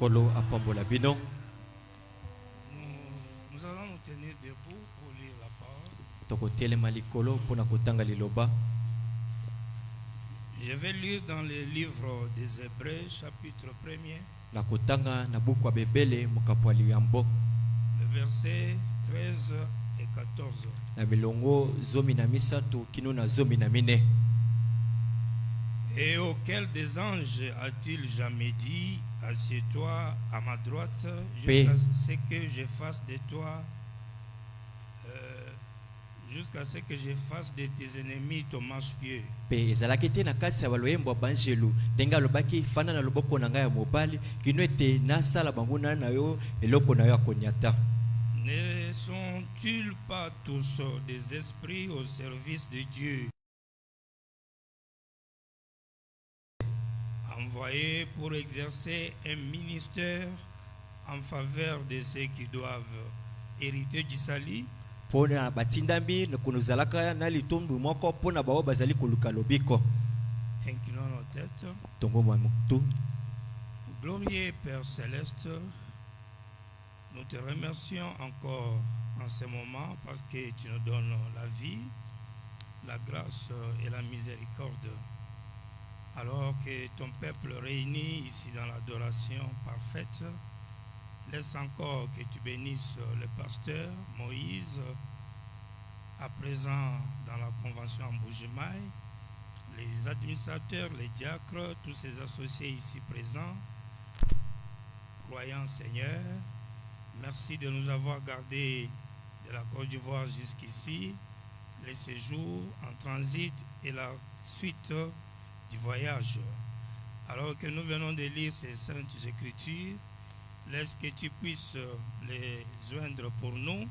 Kolo apambola bino. Nous allons nous tenir debout pour lire la parole. Tokotelema likolo pona kotanga liloba. Je vais lire dans le livre des Hébreux, chapitre 1er, Na kotanga na buku ya Bebele mokapwa liambo. le verset 13 et 14. Na milongo zomi na misato kino na zomi na mine. Et auquel des anges a-t-il jamais dit, assieds-toi à ma droite jusqu'à ce que je fasse de toi, jusqu'à ce que je fasse de tes ennemis ton marchepied. Pe ezalaki te na kasi ya baloyembo banjelu ndenge alobaki fana na loboko na ngai ya mobali kino ete nasala bango na yo eloko na yo akoniata. Ne sont-ils pas tous des esprits au service de Dieu, envoyés pour exercer un ministère en faveur de ceux qui doivent hériter du salut? Pona batindambi na kunuzalaka na litombu moko pona bao bazali koluka lobiko. Inclinons nos têtes. Tongo mwa mutu. Glorieux Père Céleste, nous te remercions encore en ce moment parce que tu nous donnes la vie, la grâce et la miséricorde. Alors que ton peuple réuni ici dans l'adoration parfaite, laisse encore que tu bénisses le pasteur Moïse, à présent dans la convention en Mbuji-Mayi, les administrateurs, les diacres, tous ces associés ici présents. Croyants Seigneur, merci de nous avoir gardés de la Côte d'Ivoire jusqu'ici, les séjours en transit et la suite du voyage. Alors que nous venons de lire ces saintes écritures, laisse que tu puisses les joindre pour nous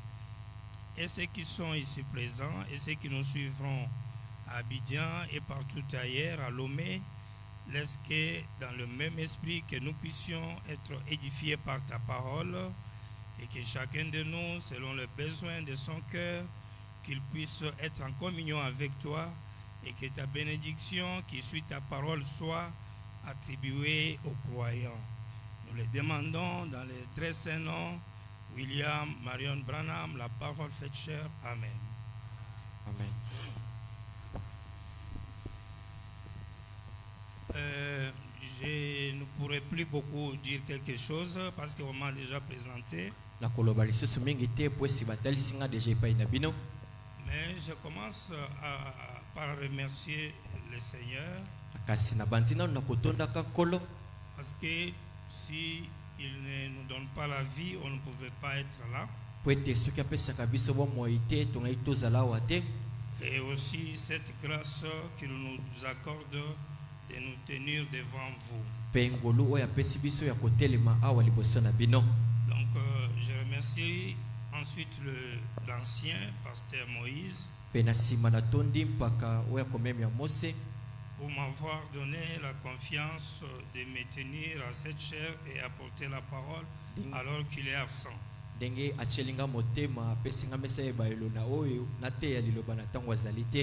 et ceux qui sont ici présents et ceux qui nous suivront à Abidjan et partout ailleurs, à Lomé. Laisse que dans le même esprit que nous puissions être édifiés par ta parole et que chacun de nous, selon le besoin de son cœur, qu'il puisse être en communion avec toi et que ta bénédiction qui suit ta parole soit attribuée aux croyants. Nous les demandons dans les très saints noms, William Marion Branham, la parole faite chair. Amen. Amen. Je ne pourrais plus beaucoup dire quelque chose parce qu'on m'a déjà présenté. Na koloba lisusu mingi te po si batali singa deja epai na bino. Mais je commence par remercier le Seigneur. Kasi na banzina na kotondaka kolo. Parce que si il ne nous donne pas la vie, on ne pouvait pas être là. Po ete soki apesaka biso bomoi te tongai tozala awa te. Et aussi cette grâce qu'il nous accorde de nous tenir devant vous. Pe ngolu oyo apesi biso ya kotelema awa liboso na bino. Donc je remercie ensuite l'ancien pasteur Moïse Pe na sima na tondi mpaka oyo akomemi ya Mose pour m'avoir donné la confiance de me tenir à cette chair et apporter la parole alors qu'il est absent. ndenge achelinga motema apesinga mesa ebayelo na oyo na te ya liloba na ntango azali te.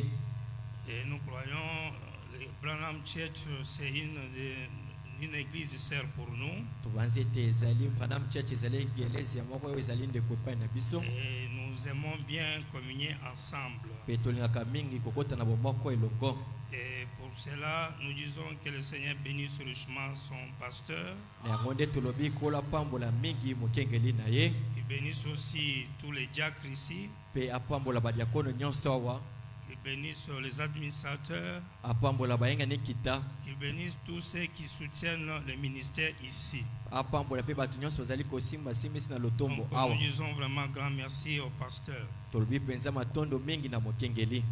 Et nous croyons le Branham Church c'est une église sœur pour nous. Tobanzi ete ezali Branham Church ezali eglise ya moko oyo ezali ndeko epai na biso. Et nous aimons bien communier ensemble. Pe tolingaka mingi kokota na bomoko elongo. Et pour cela, nous disons que le Seigneur bénisse richement son pasteur. Na yango nde tolobi kola pambola mingi mokengeli na ye. Qu'il bénisse aussi tous les diacres ici. Pe apambola badiakono nyonso awa. Qu'il bénisse les administrateurs. Apambola bayenga nikita. Qu'il bénisse tous ceux qui soutiennent le ministère ici. Apambola pe batu nyonso bazali kosimba simbisi na lotombo Donc, awa. nous disons vraiment grand merci au pasteur. Tolobi penza matondo mingi na mokengeli.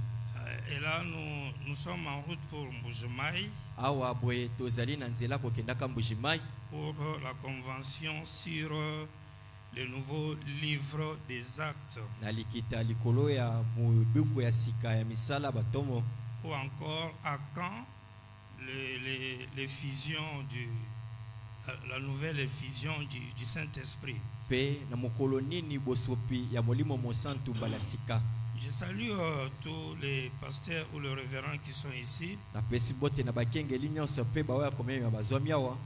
Et là, nous sommes en route pour Mbuji-Mayi. Awa boye tozali na nzela kokendaka Mbuji-Mayi. Pour la convention sur le nouveau livre des actes. Na likita likolo ya mubuku ya sika ya misala batomo. Ou encore à quand l'effusion la nouvelle effusion du Saint-Esprit. Pe na mokolo nini bosopi ya molimo mosantu balasika. Je salue tous les pasteurs ou les révérends qui sont ici. Na pesi bote na bakengeli nyonso pe baoya komema bazwami awa.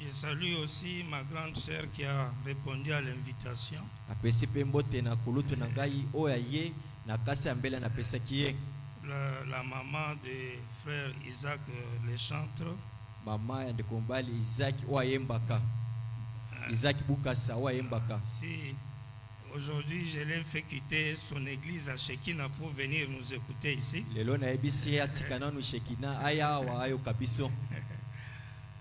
Je salue aussi ma grande sœur qui a répondu à l'invitation. apesi mpe mbote na kulutu na ngai oyo aye na kasi ya mbele napesaki ye. La maman de frère Isaac le chantre. Mama ya ndeko mobali Isaac oyo ayembaka, Isaac Bukasa oyo ayembaka. Si aujourd'hui je l'ai fait quitter son église à Shekina pour venir nous écouter ici, lelo nayebisi ye atika nanu Shekina aya awa ayoka biso.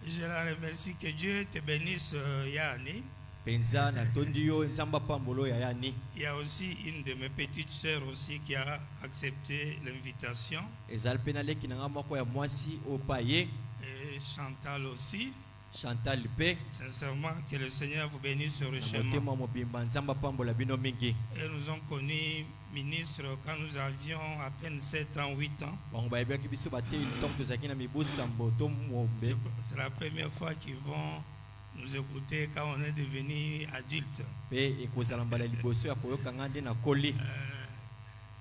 je la remercie. Que Dieu te bénisse, Yani. Penza na tondi yo nzamba pambolo ya yani. Il y a aussi une de mes petites sœurs aussi qui a accepté l'invitation. Ezal penale kinanga moko ya mwasi opaye. Et Chantal aussi. Chantal pe. Sincèrement, que le Seigneur vous bénisse Motema richement. mobimba nzamba pambola bino mingi. Et nous avons connu ministre quand nous avions à peine 7 ans, 8 ans. Bango bayebaki biso bate ntongo tozaki na mibusambo to mwombe. C'est la première fois qu'ils vont nous écouter quand on est devenu adulte. Pe ekozala mbala liboso ya koyoka ngande na koli.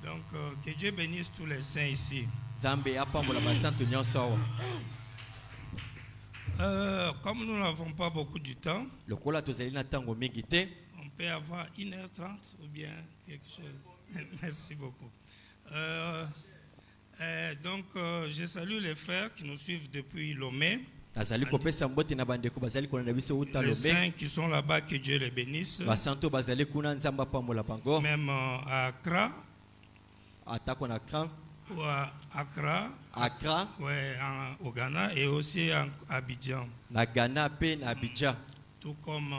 Donc, que Dieu bénisse tous les saints ici. Nzambe apambola basantu nyonso awa. Comme nous n'avons pas beaucoup de temps, Lokola tozali na tango mingi te, on peut avoir 1h30 ou bien quelque chose. Merci beaucoup. Donc, je salue les frères qui nous suivent depuis Lomé. nazali kopesa mbote na bandeko bazali kolanda biso uta Les Lomé. saints qui sont là-bas, que Dieu les bénisse. Basanto bazali kuna nzamba pambola bango. Même à Accra, Atako na Accra, ou à Accra, ouais, au Ghana, et aussi à Abidjan. na Ghana pe na Abidjan. Tout comme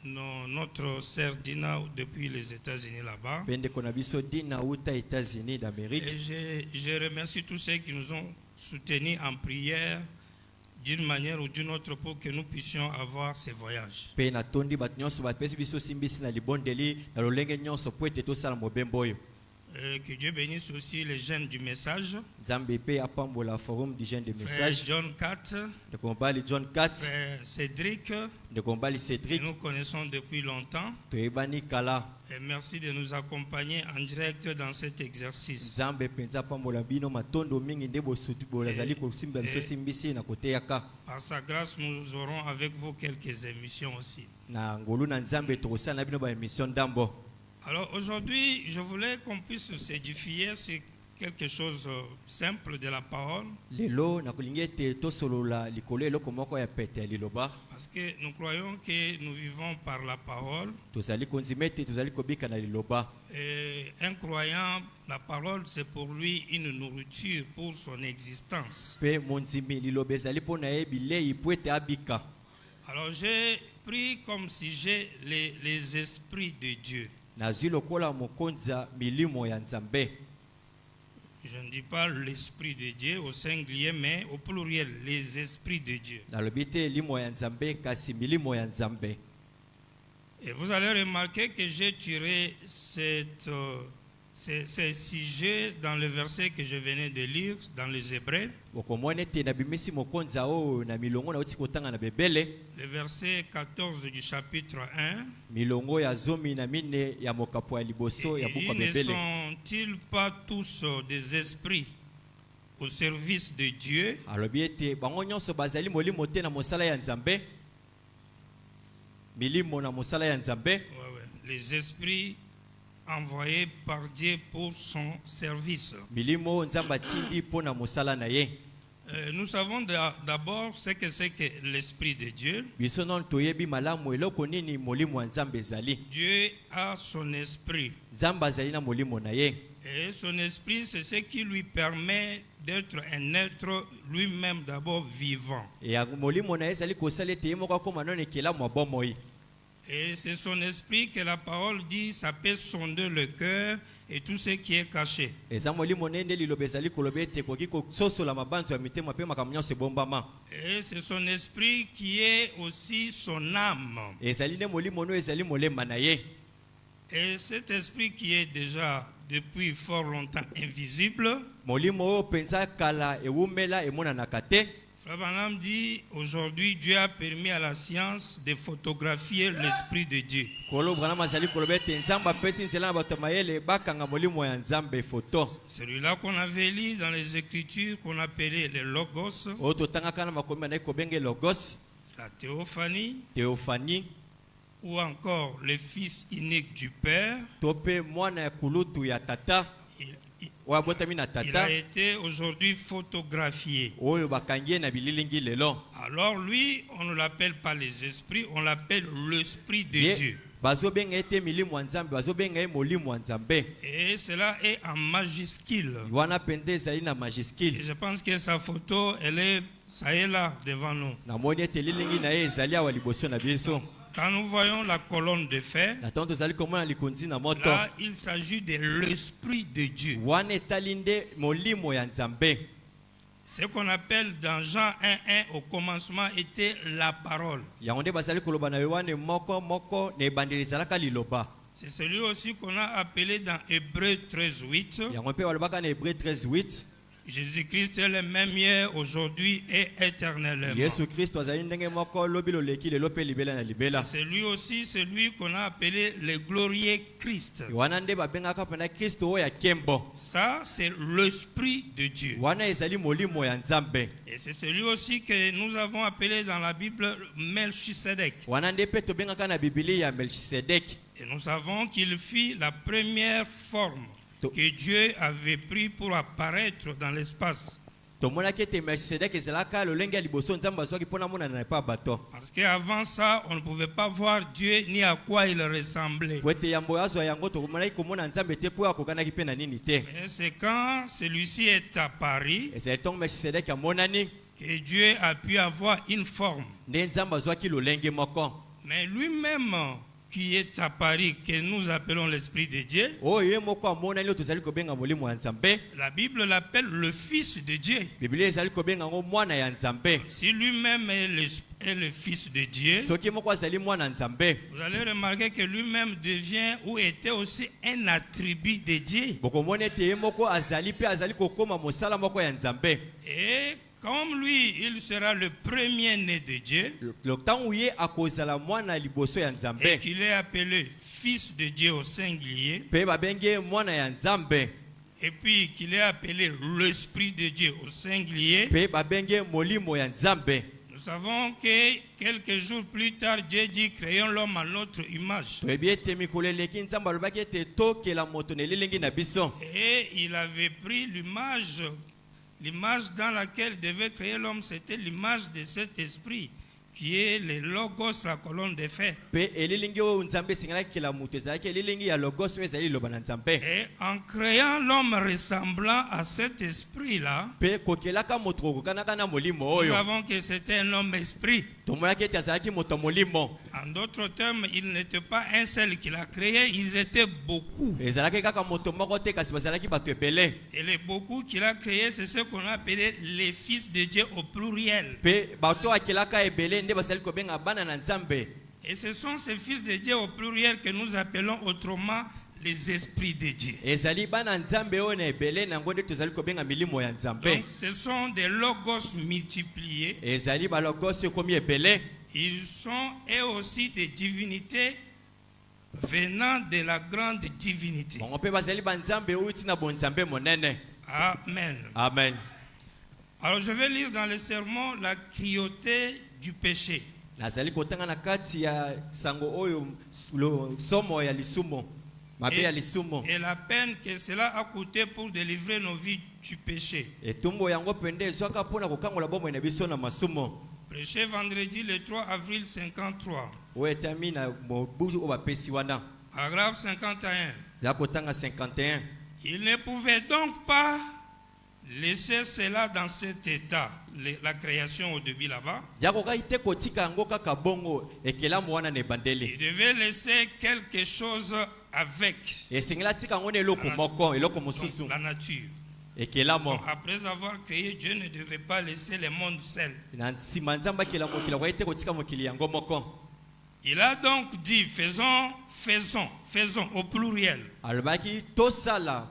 notre sœur Dina depuis les États-Unis là-bas. Pende kona biso dina uta États-Unis Et d'Amérique. je remercie tous ceux qui nous ont soutenus en prière d'une manière ou d'une autre pour que nous puissions avoir ces voyages. Pe na tondi bat nyonso bapesi biso simbisi na libondeli na lolenge nyonso po ete tosala mobembo oyo. Que Dieu bénisse aussi les jeunes du message. Nzambe pe apambola forum du jeune de Frère message. John 4, Ndeko mobali John 4, frère Cédric, ndeko mobali que Cédric, nous connaissons depuis longtemps. toyebani kala. Et merci de nous accompagner en direct dans cet exercice. Nzambe penza pambola bino matondo mingi nde bosuti bolazali kosimba biso simbisi na kote yaka. Par sa grâce, nous aurons avec vous quelques émissions aussi. Na ngolu na Nzambe tokosala na bino ba émission ndambo. Alors aujourd'hui, je voulais qu'on puisse s'édifier sur quelque chose simple de la parole. Lelo na kolingi ete tosolola likolo eloko moko ya pete ya liloba. Parce que nous croyons que nous vivons par la parole. Tozali konzima ete tozali kobika na liloba. Et un croyant, la parole, c'est pour lui une nourriture pour son existence. Pe monzimi liloba ezali mpona ye bilei po ete abika. Alors j'ai pris comme sujet les esprits de Dieu. Nazwi lokola mokonza milimo ya Nzambe. Je ne dis pas l'esprit de Dieu au singulier, mais au pluriel, les esprits de Dieu. Nalobi te limo ya Nzambe kasi milimo ya Nzambe. Et vous allez remarquer que j'ai tiré ces sujets dans le verset que je venais de lire dans les Hébreux. Bokomona ete nabimisi mokonza oyo na milongo na uti kotanga na bebele. Le verset 14 du chapitre 1. Milongo ya zomi na mine ya mokapo ya liboso ya Il buku ya dit, ne bebele. sont-ils pas tous des esprits au service de Dieu? Alobi ete bango nyonso bazali molimo te na mosala ya Nzambe. Milimo na mosala ya Nzambe. Ouais. Les esprits envoyés par Dieu pour son service. Milimo Nzambe atindi mpo na mosala na ye. Nous savons d'abord ce que c'est que l'esprit de Dieu. Biso non toyebi malamu eloko nini molimo ya Nzambe ezali. Dieu a son esprit. Nzambe azali na molimo na ye. Et son esprit, c'est ce qui lui permet d'être un être lui-même d'abord vivant. E ya molimo na ye ezali kosala ete ye moko akoma nano ekelamu ya bomoi. Et c'est son esprit que la parole dit, ça peut sonder le cœur et tout ce qui est caché. Eza molimo na ye nde liloba ezali koloba ete ekoki kososola mabanzo ya mitema mpe makambo nyonso ebombama. Et c'est son esprit qui est aussi son âme. Ezali nde molimo no ezali molema na ye. Et cet esprit qui est déjà depuis fort longtemps invisible, Molimo oyo penza kala ewumela emonanaka te. Frère Branham dit, aujourd'hui Dieu a permis à la science de photographier l'esprit de Dieu. Kolo Branham azali koloba ete Nzambe apesi nzela na bato mayele bakanga molimo ya Nzambe photo. Celui-là qu'on avait lu dans les Écritures, qu'on appelait les Logos. Oyo totangaka na makomi na ye kobenge logos. la théophanie, théophanie, ou encore le fils unique du Père. tope mwana ya kulutu ya tata, oya botami na Il tata, a été aujourd'hui photographié. oyo bakangie na bililingi lelo. Alors lui, on ne l'appelle pas les esprits, on l'appelle l'Esprit de Ye, Dieu. bazobenga ete milimu wa nzambe, bazobenga ye molimo wa nzambe. Et cela est en majuscule. Wana pende ezali na Et majuscule. je pense que sa photo, ça est là devant nous. Namoni ete lilingi na ye ezali awa liboso na biso. Quand nous voyons la colonne de fer, Na tanto tozali komona likonzi na moto. là, il s'agit de l'Esprit de Dieu. Wana etali nde molimo ya nzambe. Ce qu'on appelle dans Jean 1:1 au commencement était la parole. Yango nde bazali koloba na Yohane moko na ebandeli ezalaka liloba. C'est celui aussi qu'on a appelé dans Hébreu 13:8. Yango mpe balobaka na Hébreu 13:8. Jésus-Christ est le même hier, aujourd'hui et éternellement. Yesu Kristo azali ndenge moko lobi loleki lelo pe libela na libela. C'est lui aussi celui qu'on a appelé le glorieux Christ. Wana nde babengaka pena Kristo oyo ya kembo. Ça, c'est l'Esprit de Dieu. Wana ezali molimo ya nzambe. Et c'est celui aussi que nous avons appelé dans la Bible Melchisedec. Wana nde pe tobengaka na Biblia ya Melchisedek. Et nous savons qu'il fit la première forme que Dieu avait pris pour apparaître dans l'espace. Tomonaki ete Melchisedek ezalaka lolenge ya liboso nzambe azwaki mpona monana na epai ya bato. Parce qu'avant ça, on ne pouvait pas voir Dieu ni à quoi il ressemblait. Po ete yambo azwa yango tomonaki komona nzambe te po akokanaki mpe na nini te. Et c'est quand celui-ci est apparu Ezali ntongo Melchisedek amonani que Dieu a pu avoir une forme. nde nzambe azwaki lolenge moko. Mais lui-même qui est apparu, que nous appelons l'Esprit de Dieu, Oyo ye moko amonani oyo tozali kobenga molimo ya nzambe. la Bible l'appelle le Fils de Dieu. Biblia ezali kobenga yango mwana ya nzambe. Si lui-même est le Fils de Dieu, Soki moko azali mwana nzambe, vous allez remarquer que lui-même devient ou était aussi un attribut de Dieu. bokomona ete ye moko azali pe azali kokoma mosala moko ya nzambe. Et comme lui, il sera le premier-né de Dieu, Ntango ye akozala mwana liboso ya et nzambe, qu'il est appelé Fils de Dieu au singulier, pe babenge ye mwana ya nzambe, et puis qu'il est appelé l'Esprit de Dieu au singulier, pe babenge molimo ya nzambe. nous savons que quelques jours plus tard, Dieu dit, créons l'homme à notre image. Toyebi ete mikolo eleki nzambe alobaki ete tokela moto na elilingi na biso. Et il avait pris l'image dans laquelle devait créer l'homme, c'était l'image de cet esprit qui est le logos, la colonne de fer. Pe elilingi oyo nzambe esengelaki kela moto ezalaki elilingi ya logos oyo ezali liloba na nzambe. Et en créant l'homme ressemblant à cet esprit-là, Pe kokelaka moto kokokanaka na molimo nous oyo. savons que c'était un homme esprit. Tomonaki ete azalaki moto molimo. En d'autres termes, il n'était pas un seul qui l'a créé, ils étaient beaucoup. Ezalaki kaka moto moko te kasi bazalaki bato ebele. Et les beaucoup qu'il a créés, c'est ce qu'on appelait les fils de Dieu au pluriel. Pe bato akelaka ebele nde bazali kobenga bana na nzambe. Et ce sont ces fils de Dieu au pluriel que nous appelons autrement les esprits de Dieu. Ezali bana nzambe oyo na ebele nango nde tozali kobenga milimo ya nzambe. Donc ce sont des logos multipliés. Ezali balogos ekomi ebele. Ils sont eux aussi des divinités venant de la grande divinité. Bongo pe bazali banzambe oyo tina bonzambe monene. Amen. Amen. Alors je vais lire dans le sermon la cruauté du péché. Nazali kotanga na kati ya sango oyo somo ya lisumo. Mabe ya lisumo. Et la peine que cela a coûté pour délivrer nos vies du péché. Etumbo yango pende ezwaka mpona kokangola bomoi na biso na masumo. Prêché vendredi le 3 avril 53. Oyo etami na mobu oyo bapesi wana. Paragraphe 51. Zala kotanga 51. Il ne pouvait donc pas laisser cela dans cet état, la création au début là-bas. Yakokai te kotika yango kaka bongo ekelamu wana na Il ebandeli. devait laisser quelque chose avec Esengela tika yango na eloko moko, eloko mosusu. la nature. Ekelamu. Donc, après avoir créé, Dieu ne devait pas laisser le monde seul. Na nsima nzambe akela mokili akokai te kotika mokili yango moko. Il a donc dit, faisons au pluriel. Alobaki tosala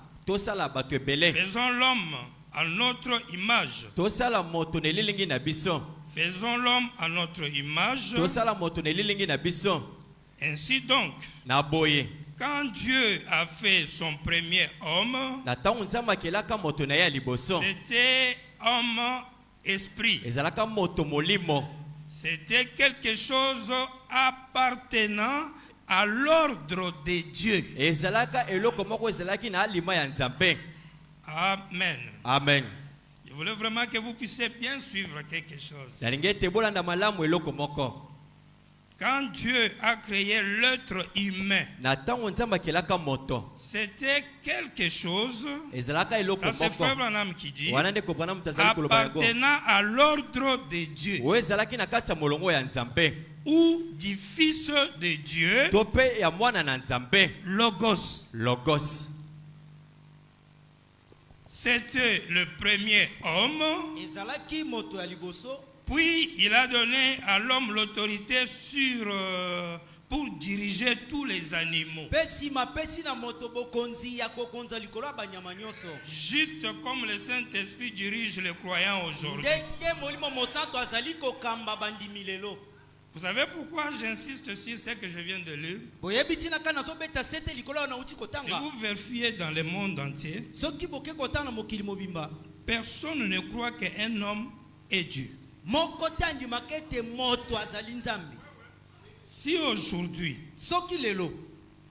bato ebele. Faisons l'homme à notre image. Tosala moto na elilingi na biso. Faisons l'homme à notre image. Tosala moto na elilingi na biso. Ainsi donc, Na boye. quand Dieu a fait son premier homme, Na tango nzambe akelaka moto na ye ya liboso. c'était homme esprit. Ezalaka moto molimo. C'était quelque chose appartenant à l'ordre de Dieu. ezalaka eloko moko ezalaki na alima ya nzambe. Amen. Amen. Je voulais vraiment que vous puissiez bien suivre quelque chose. nalingi ete bolanda malamu eloko moko. Quand Dieu a créé l'être humain, na ntango nzambe akelaka moto c'était quelque chose, ezalaka eloko ça c'est Frère moko Branham qui dit, wana nde kobrana mutu azali koloba yango appartenant à l'ordre de Dieu oyo ezalaki na kati ya molongo ya nzambe ou du Fils de Dieu, to mpe ya mwana na nzambe Logos. logos. C'était le premier homme. ezalaki moto ya liboso. Puis il a donné à l'homme l'autorité pour diriger tous les animaux. Pe nsima apesi na moto bokonzi ya kokonza likolo ya banyama nyonso. Juste comme le Saint-Esprit dirige les croyants aujourd'hui. Ndenge molimo mosantu azali kokamba bandimi lelo. Vous savez pourquoi j'insiste sur ce que je viens de lire? Boyebi tina kana zobeta sete likolo na uti Si kotanga. vous vérifiez dans le monde entier, Soki boke kotanga mokili mobimba. personne ne croit qu'un homme est Dieu. Moko tangi makete moto azali nzambe. Si aujourd'hui, Soki lelo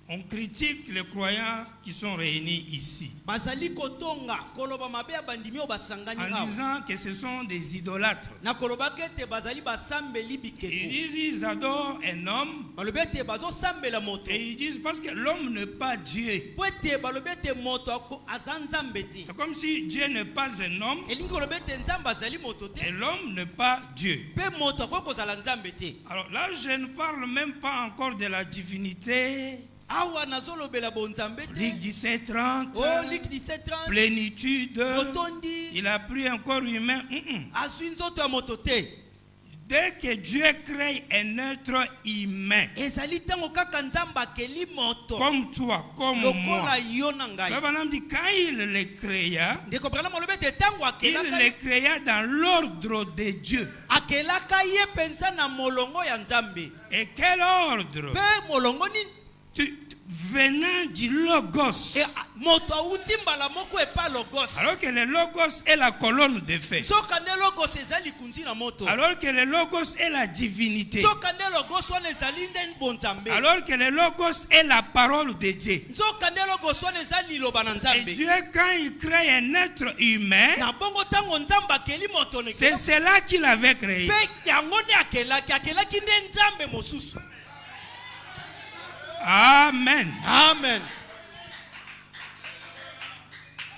on critique les croyants qui sont réunis ici, bazali kotonga koloba mabe ya bandimi o basangani en awa. disant que ce sont des idolâtres, Na koloba kete bazali basambeli ils bikeko. disent ils adorent un homme Balobete bazo sambela moto. et ils disent parce que l'homme n'est pas Dieu. Pwete balobete moto azanzambe ti. C'est comme si Dieu n'est pas un homme Elingi kolobete nzambe azali moto te. et l'homme n'est pas Dieu. Pe moto akoko zala nzambe te. Alors là, je ne parle même pas encore de la divinité. Awa nazolobela bonzambe te. Luc 17:30, Oh Luc 17:30. plénitude. Botondi. Il a pris un corps humain. Azwi nzoto ya moto te. Dès que Dieu crée un être humain, Ezali tango kaka nzambe akeli moto. comme toi, comme moi, Lokola yo na ngai. Abraham dit quand il le créa, Ndeko Branham molobete tango il akelaka le créa dans l'ordre de Dieu. akelaka ye penza na molongo ya nzambe. Et quel ordre? Pe molongo ni Venant du Logos. moto auti mbala moko epa logos. Alors que le Logos est la colonne de feu. Soka nde logos ezali kunzi na moto. Alors que le Logos est la divinité. Soka nde logos wana ezali nde bonzambe. Alors que le Logos est la parole de Dieu. Soka nde logos wana ezali liloba na Et nzambe. Dieu, quand il crée un être humain, Na bongo tango nzambe akeli moto ne. c'est cela qu'il avait créé. Pe yango nde akelaki nde nzambe mosusu. Amen. Amen.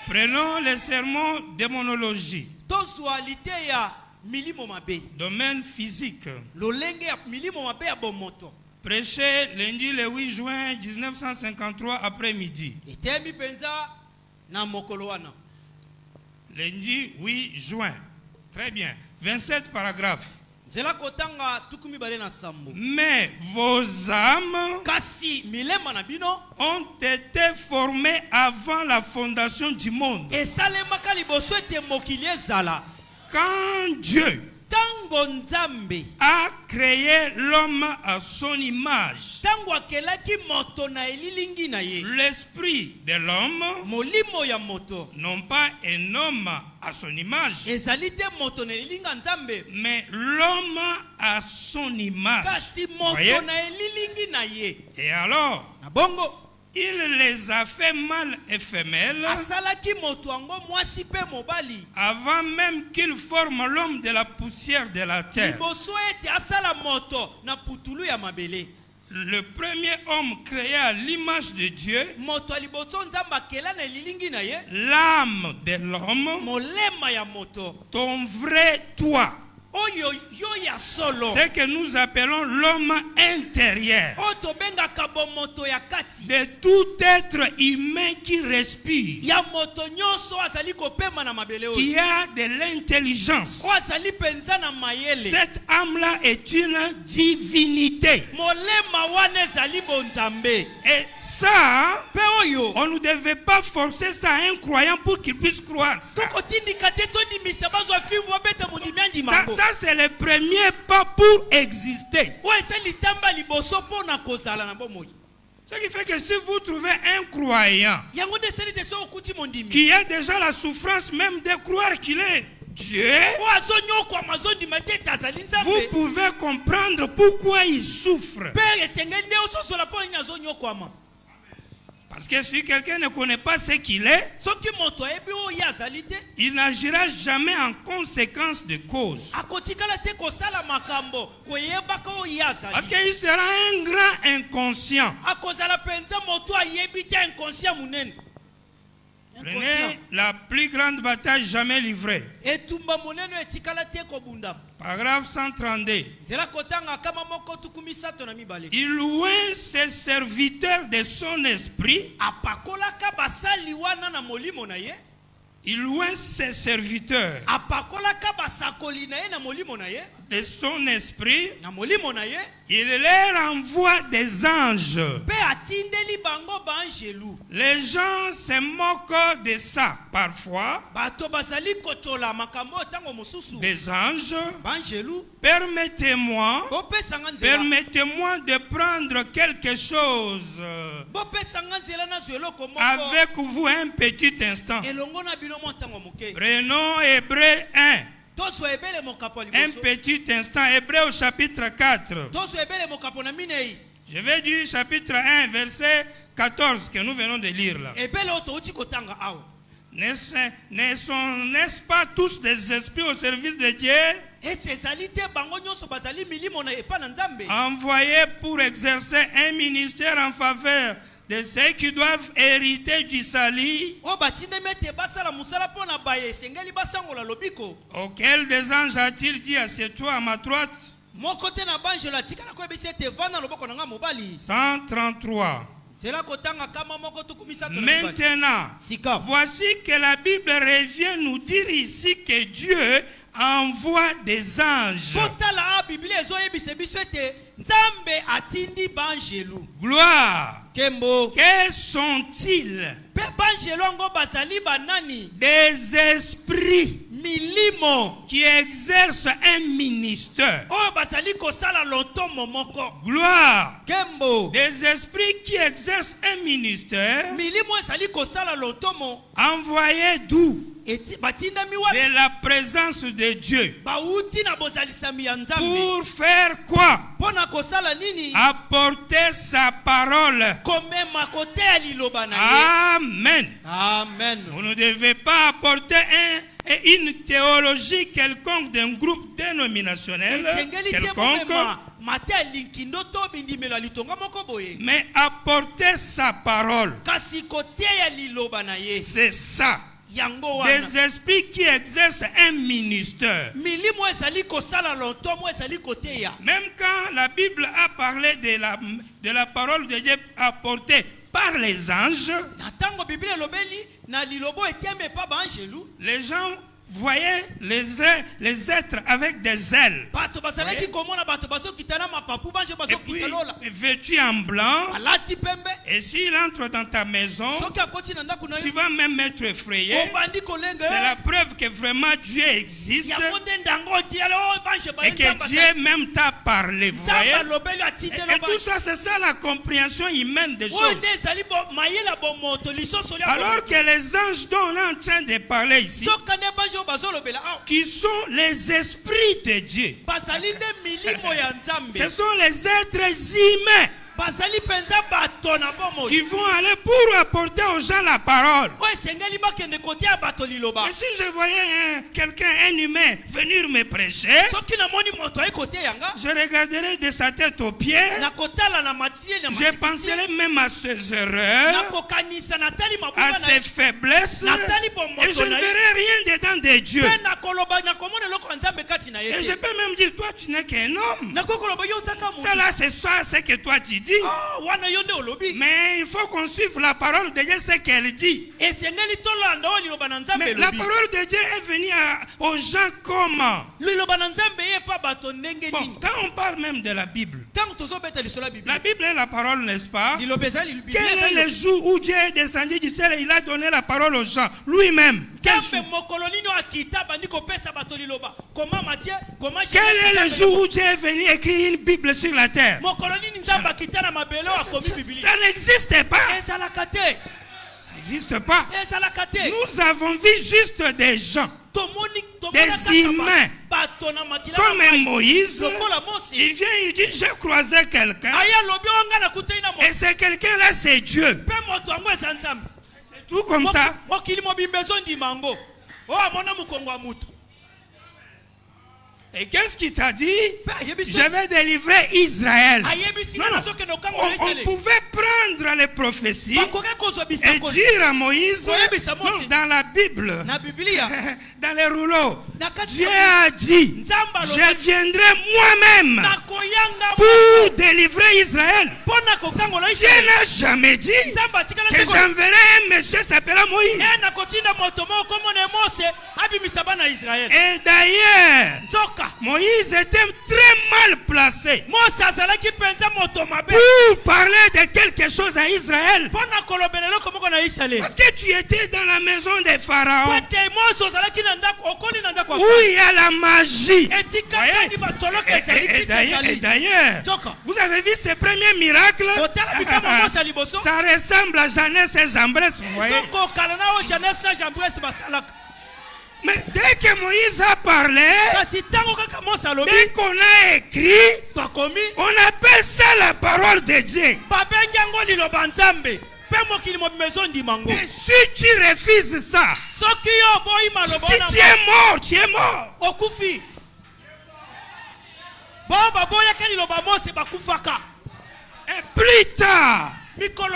Prenons le sermon démonologie, Tozualite ya milimo mabe. domaine physique. Lolenge ya milimo mabe ya bomoto. Prêché lundi le 8 juin 1953 après-midi. Etemi penza na mokolo wana. Lundi 8 juin. Très bien. 27 paragraphes. Zela kotanga tukumi bale na sambo. Mais vos âmes Kasi milema na bino ont été formées avant la fondation du monde. esalemaka liboso ete mokili ezala. Quand Dieu Tango nzambe a créé l'homme à son image, tango akelaki moto na elilingi na ye. l'esprit de l'homme, Molimo ya moto non pas un homme à son image, ezali te moto na elilinga nzambe. mais l'homme à son image. Kasi moto Voyez? na elilingi na ye. Et alors, Na bongo il les a fait mâles et femelles asalaki moto yango mwasi pe mobali. avant même qu'il forme l'homme de la poussière de la terre. Liboso ete asala moto na putulu ya mabele. Le premier homme créé à l'image de Dieu, Moto ya liboso nzambe akela na elilingi na ye. l'âme de l'homme, Molema ya moto. ton vrai toi, Oyo yo ya solo. ce que nous appelons l'homme intérieur, Oto benga kabo moto ya kati. de tout être humain qui respire, Ya moto nyonso azali kopema na mabele oyo. qui a de l'intelligence. O azali penza na mayele. Cette âme-là est une divinité. Molema wana ezali bonzambe. Et ça, Pe oyo. on ne devait pas forcer ça à un croyant pour qu'il puisse croire ça. Tokotindika te tondimisa bazwa fimbo bete mundimi andimako. Ça c'est le premier pas pour exister. O ezali tamba liboso pona kozala na bomoi. Ce qui fait que si vous trouvez un croyant Yango nde seli te so okuti mondimi. qui a déjà la souffrance même de croire qu'il est Dieu, oyo azonyokwama azondima te ete azali vous nzambe pouvez comprendre pourquoi il souffre. mpe esengeli nde ososola mpo nini azonyokwama. Parce que si quelqu'un ne connaît pas ce qu'il est, soki moto ayebi oyo ye azali te il n'agira jamais en conséquence de cause. akotikala te kosala makambo koyebaka oyo ye Parce azali qu'il sera un grand inconscient. akozala mpenza moto ayebi te inconscient monene. Prenez la plus grande bataille jamais livrée. etumba monene oyo etikala te kobundama. Paragraphe 132. nzela kotanga kama moko tuku misato na mibale. Il loue ses serviteurs de son esprit. apakolaka basali wana na molimo na ye. Il loue ses serviteurs apakolaka basakoli na ye na molimo na ye. de son esprit. na molimo na ye. Il leur envoie des anges. mpe atindeli bango baangelu. Les gens se moquent de ça parfois. bato bazali kotola makambo oyo ntango mosusu. Des anges. baangelu. Permettez-moi bopesanga nzela. Permettez-moi de prendre quelque chose bopesanga nzela nazwa eloko moko. avec vous un petit instant. elongo na bino mwa ntango moke. Prenons Hébreux 1. tozwa ebele mokapo ya Un liboso. petit instant. Hébreux au chapitre 4. tozwa ebele mokapo na minei. Je vais dire chapitre 1, verset 14 que nous venons de lire là. ebele oyo touti kotanga awa. N'est-ce pas tous des esprits au service de Dieu, ete ezali te bango nyonso bazali milimo na epa na nzambe. envoyés pour exercer un ministère en faveur de ceux qui doivent hériter du salut, oyo batindemi ete basala mosala mpo na baye esengeli basangola lobiko. auquel des anges a-t-il dit, assieds-toi à ma droite? moko te na banjelo atikala koyebisi ete vanda loboko na nga mobali. 133. nzela kotanga kama moko tuku misato na mibale. Maintenant, sika voici que la Bible revient nous dire ici que Dieu envoie des anges. mpo tala a biblia ezoyebisa biso ete nzambe atindi banjelu. Gloire. kembo Que sont-ils? mpe banjelu yango bazali banani. Des esprits milimo qui exercent un ministère. oyo bazali kosala lotomo moko. Gloire. kembo Des esprits qui exercent un ministère milimo ezali kosala lotomo. envoyés d'où? batindami wapi. De la présence de Dieu. bauti na bozalisami ya nzambe. Pour faire quoi? mpo na kosala nini. Apporter sa parole. komema koteya liloba na ye. Amen. amen. Vous ne devez pas apporter une théologie quelconque d'un groupe dénominationnel esengeli te quelconque, bomema mateya linkindo to bindimelo ya litonga moko boye. mais apporter sa parole. kasi koteya liloba na ye. C'est ça. yango wana. Des esprits qui exercent un ministère. milimo ezali kosala lotomo ezali koteya. Même quand la Bible a parlé de la parole de Dieu apportée par les anges, na ntango biblia elobeli na lilobo etiami epa baangelu. les gens voyaient les êtres avec des ailes. bato bazalaki komona bato bazokita na mapapu bange Et puis, bazokita lola. vêtus en blanc. alati pembe. Et s'il entre dans ta maison, soki akoti na ndako na tu yo vas même être effrayé. obandi kolenga C'est la preuve que vraiment Dieu existe yango nde ndango otiala oyo bange et que Dieu même t'a parlé. Vous voyez? nzambe alobeli atindela Et tout ça, c'est ça la compréhension humaine des oyo choses. nde ezali mayela bomoto lisoso lia Alors que les anges dont on est en train de parler ici, soka nde bange oyo bazolobela awa qui sont les esprits de Dieu, bazali nde milimo ya nzambe. ce sont les êtres humains bazali penza bato na bomoi qui vont aller pour apporter aux gens la parole. oyo esengeli bakende kotia bato liloba. Et si je voyais quelqu'un, un humain, venir me prêcher, soki namoni moto ayi kotia yanga je regarderai de sa tête aux pieds. nakotala na matie na Je penserai même à ses erreurs, nakokanisa natali à mabuba na ses ye faiblesses, natali et je bomoto ne na ye verrai rien dedans de Dieu. mpe nakoloba nakomona eloko ya nzambe kati na ye Et je te. peux même dire, toi, tu n'es qu'un homme. nakokoloba yo ozaka Ça là, c'est ça, ce que toi tu dis. wana yo nde olobi. Mais il faut qu'on suive la parole de Dieu, ce qu'elle dit. esengeli tolanda oyo liloba na nzambe Mais la elobi. parole de Dieu est venue aux gens comment? liloba na nzambe ye pa bato ndenge Bon, nini. quand on parle même de la Bible, ntango tozobeta lisolo ya la biblia Bible est la parole, n'est-ce pas? liloba ezali Quel est le jour où Dieu est descendu du ciel et il a donné la parole aux gens lui-même? Quel jour? nzambe mokolo nini oyo akita bandi kopesa bato liloba koma matie koma Quel est le jour où Dieu est venu écrire une Bible sur la terre? mokolo nini nzambe akita na mabele oyo akomi biblia. Ça n'existe pas. ezalaka te Ça n'existe pas. ezalaka te. Nous avons vu juste des gens. tomoni des humains. Comme Moïse, il vient, il dit, j'ai croisé quelqu'un. Et c'est quelqu'un-là, c'est Dieu. C'est tout comme ça. Et qu'est-ce qu'il t'a dit? Je vais délivrer Israël. Non, on pouvait prendre les prophéties et dire à Moïse, non, dans la Bible, dans les rouleaux, Dieu a dit, je viendrai moi-même pour délivrer Israël. Dieu n'a jamais dit que j'enverrai un monsieur s'appellera Moïse. Et d'ailleurs, Moïse était très mal placé pour parler de quelque chose à Israël. Parce que tu étais dans la maison des pharaons où il y a la magie. Et d'ailleurs, vous avez vu ce premier miracle? Ça ressemble à Jeannès et Jambres. Vous voyez? Mais dès que Moïse a parlé, dès qu'on a écrit, on appelle ça la parole de Dieu. Et si tu refuses ça, tu es mort, tu es mort. Et plus tard,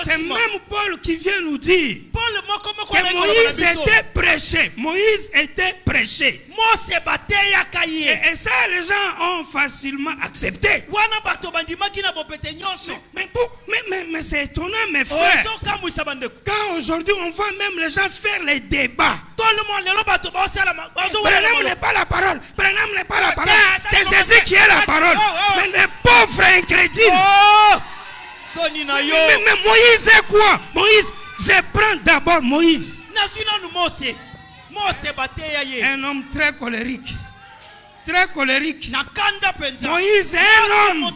c'est même Paul qui vient nous dire que Moïse était prêché. Moïse était prêché. Et ça, les gens ont facilement accepté. Mais c'est étonnant, mes frères. Quand aujourd'hui, on voit même les gens faire les débats. Branham n'est pas la parole. Branham n'est pas la parole. C'est Jésus qui est la parole. Mais les pauvres incrédules. Mais Moïse est quoi? Moïse, je prends d'abord Moïse. Un homme très colérique. Très colérique. Moïse est un homme.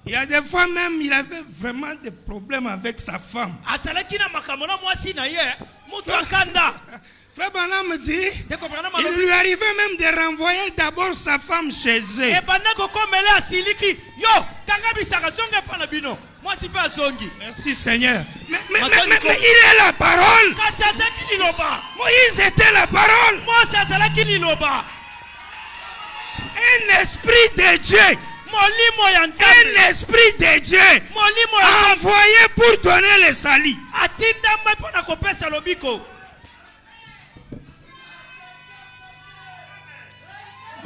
Il y a des fois même, il avait vraiment des problèmes avec sa femme. Frère Branham dit, il lui arrivait même de renvoyer d'abord sa femme chez eux. Merci Seigneur. Mais il est la parole. Moïse était la parole. Un esprit de Dieu. Un esprit de Dieu envoyé pour donner le salut.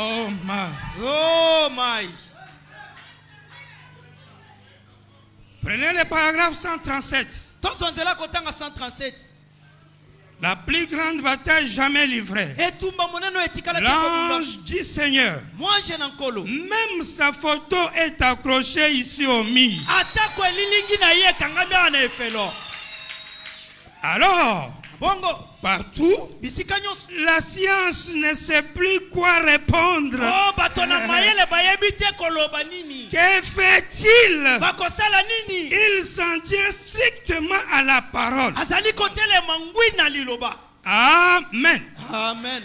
Oh my. Oh my. Prenez le paragraphe 137. La plus grande bataille jamais livrée. L'ange dit Seigneur, même sa photo est accrochée ici au mur. Alors, partout, la science ne sait plus quoi répondre. Que fait-il? Il s'en tient strictement à la parole. Amen. Amen.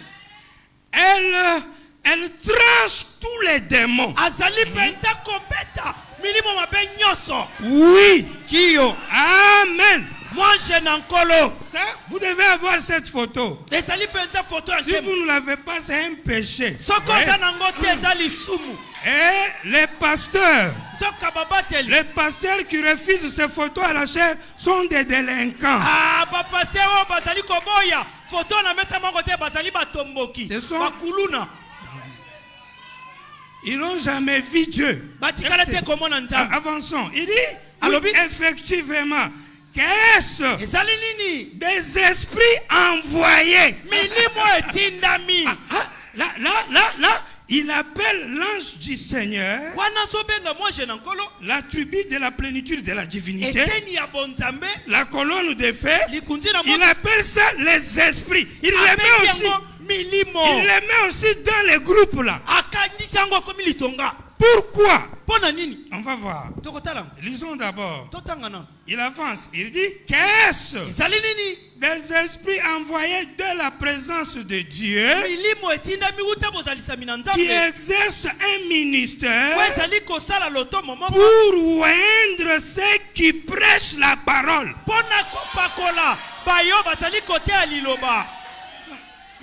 Elle tranche tous les démons. Oui. Amen. Ça, vous devez avoir cette photo. Si vous ne l'avez pas, c'est un péché. Et les pasteurs qui refusent ces photos à la chair sont des délinquants. Ils n'ont jamais vu Dieu. Avançons. Il dit, oui, effectivement, qu'est-ce des esprits envoyés? Là, il appelle l'ange du Seigneur la tribu de la plénitude de la divinité, la colonne de feu. Il appelle ça les esprits. Il les met aussi dans les groupes là. Pourquoi? Pona nini? On va voir. Tokotala. Lisons d'abord. Totangana. Il avance. Il dit, qu'est-ce Ezali nini? des esprits envoyés de la présence de Dieu Milimo etinda miuta bozalisa mina qui nzambe. exercent un ministère Ezali kosala loto momoko. pour oindre ceux qui prêchent la parole. Pona kopakola bayo bazali kote ya liloba.